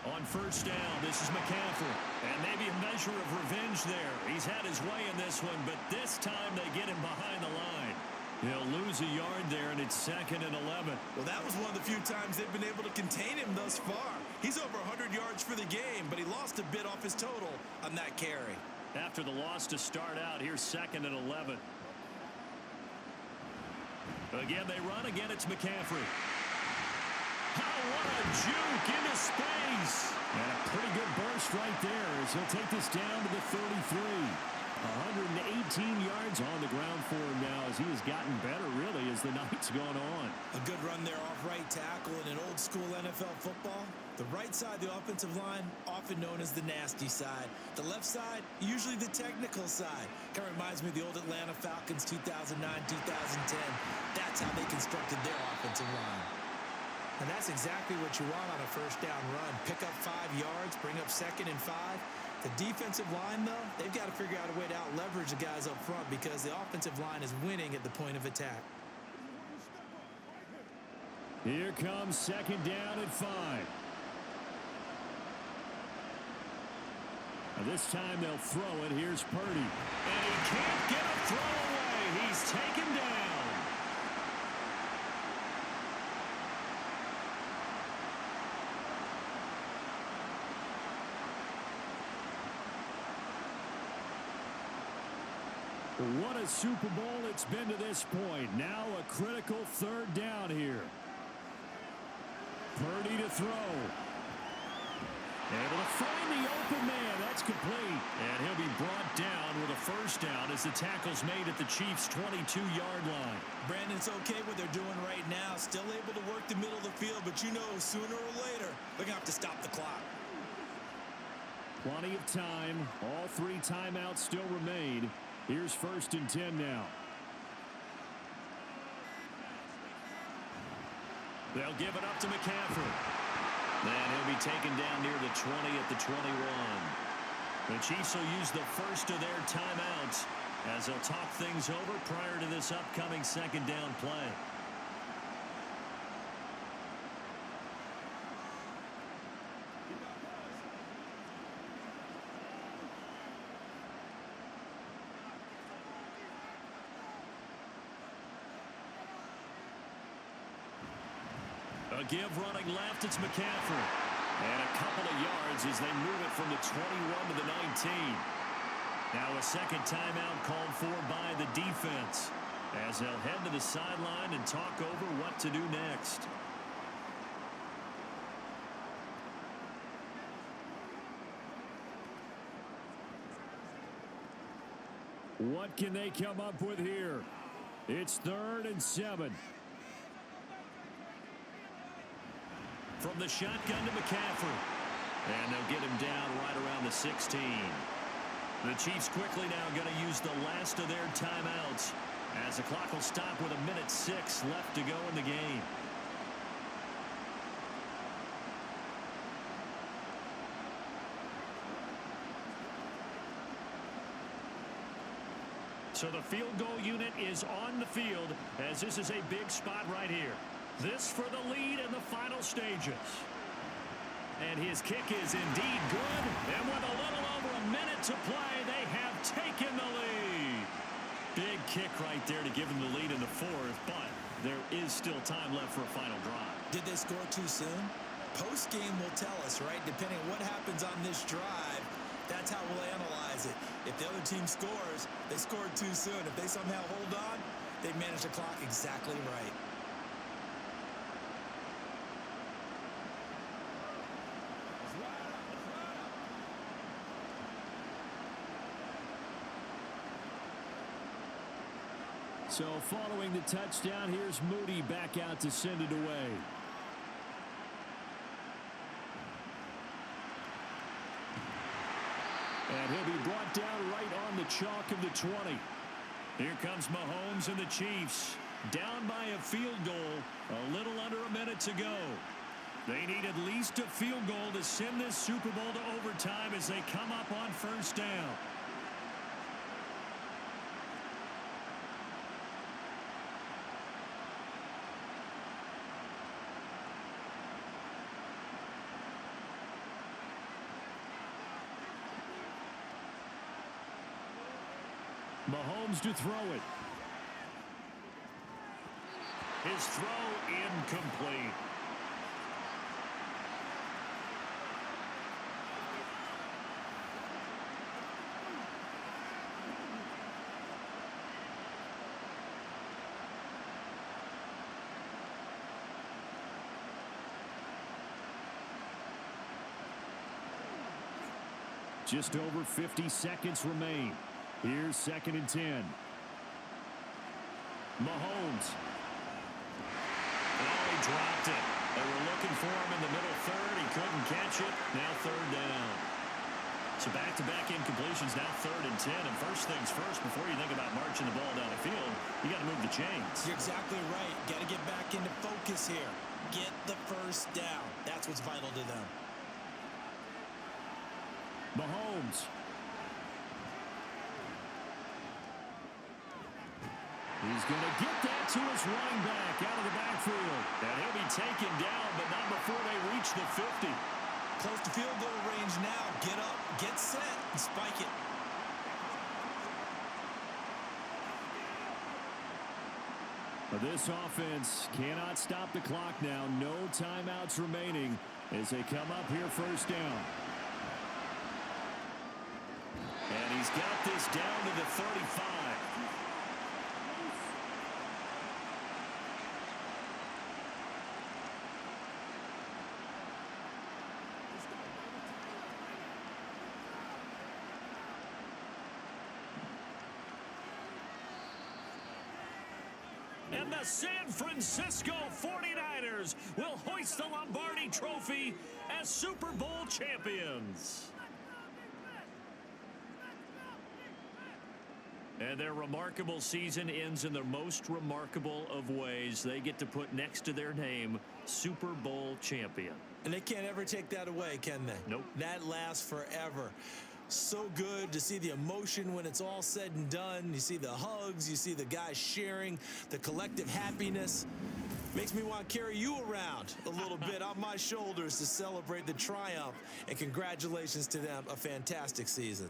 On 1st down, this is McCaffrey. And maybe a measure of revenge there. He's had his way in this one, but this time they get him behind the line. He'll lose a yard there, and it's 2nd and 11. Well, that was one of the few times they've been able to contain him thus far. He's over 100 yards for the game, but he lost a bit off his total on that carry. After the loss to start out, here's 2nd and 11. Again, they run. Again, it's McCaffrey. What a juke into space. And a pretty good burst right there as he'll take this down to the 33. 118 yards on the ground for him now as he has gotten better, really, as the night's gone on. A good run there off right tackle in an old-school NFL football. The right side, the offensive line, often known as the nasty side. The left side, usually the technical side. Kind of reminds me of the old Atlanta Falcons 2009, 2010. That's how they constructed their offensive line. And that's exactly what you want on a 1st down run. Pick up 5 yards, bring up 2nd and 5. The defensive line, though, they've got to figure out a way to out-leverage the guys up front because the offensive line is winning at the point of attack. Here comes 2nd down and 5. Now this time they'll throw it. Here's Purdy. And he can't get a throw away. He's taken down. What a Super Bowl it's been to this point. Now a critical 3rd down here. Purdy to throw. Able to find the open man. That's complete. And he'll be brought first down as the tackle's made at the Chiefs' 22-yard line. Brandon, it's okay what they're doing right now. Still able to work the middle of the field, but you know sooner or later they're going to have to stop the clock. Plenty of time. All 3 timeouts still remain. Here's 1st and 10 now. They'll give it up to McCaffrey. Then he'll be taken down near the 20 at the 21. The Chiefs will use the first of their timeouts as they'll talk things over prior to this upcoming 2nd down play. A give running left, it's McCaffrey. And a couple of yards as they move it from the 21 to the 19. Now a 2nd timeout called for by the defense as they'll head to the sideline and talk over what to do next. What can they come up with here? It's 3rd and 7. From the shotgun to McCaffrey. And they'll get him down right around the 16. The Chiefs quickly now going to use the last of their timeouts as the clock will stop with 1:06 left to go in the game. So the field goal unit is on the field as this is a big spot right here. This for the lead in the final stages. And his kick is indeed good. And with a little over a minute to play, they have taken the lead. Big kick right there to give them the lead in the 4th, but there is still time left for a final drive. Did they score too soon? Post-game will tell us, right? Depending on what happens on this drive, that's how we'll analyze it. If the other team scores, they scored too soon. If they somehow hold on, they manage the clock exactly right. So following the touchdown, here's Moody back out to send it away. And he'll be brought down right on the chalk of the 20. Here comes Mahomes and the Chiefs. Down by a field goal, a little under a minute to go. They need at least a field goal to send this Super Bowl to overtime as they come up on 1st down. Mahomes to throw it. His throw incomplete. Just over 50 seconds remain. Here's 2nd and 10. Mahomes. Oh, he dropped it. They were looking for him in the middle 3rd. He couldn't catch it. Now 3rd down. So back-to-back incompletions, now 3rd and 10. And first things first, before you think about marching the ball down the field, you got to move the chains. You're exactly right. Got to get back into focus here. Get the first down. That's what's vital to them. Mahomes. He's going to get that to his running back out of the backfield. And he'll be taken down, but not before they reach the 50. Close to field goal range now. Get up, get set, and spike it. But this offense cannot stop the clock now. No timeouts remaining as they come up here 1st down. And he's got this down to the 35. And the San Francisco 49ers will hoist the Lombardi Trophy as Super Bowl champions. And their remarkable season ends in the most remarkable of ways. They get to put next to their name, Super Bowl champion. And they can't ever take that away, can they? Nope. That lasts forever. So good to see the emotion when it's all said and done. You see the hugs, you see the guys sharing, the collective happiness. Makes me want to carry you around a little bit on my shoulders to celebrate the triumph. And congratulations to them, a fantastic season.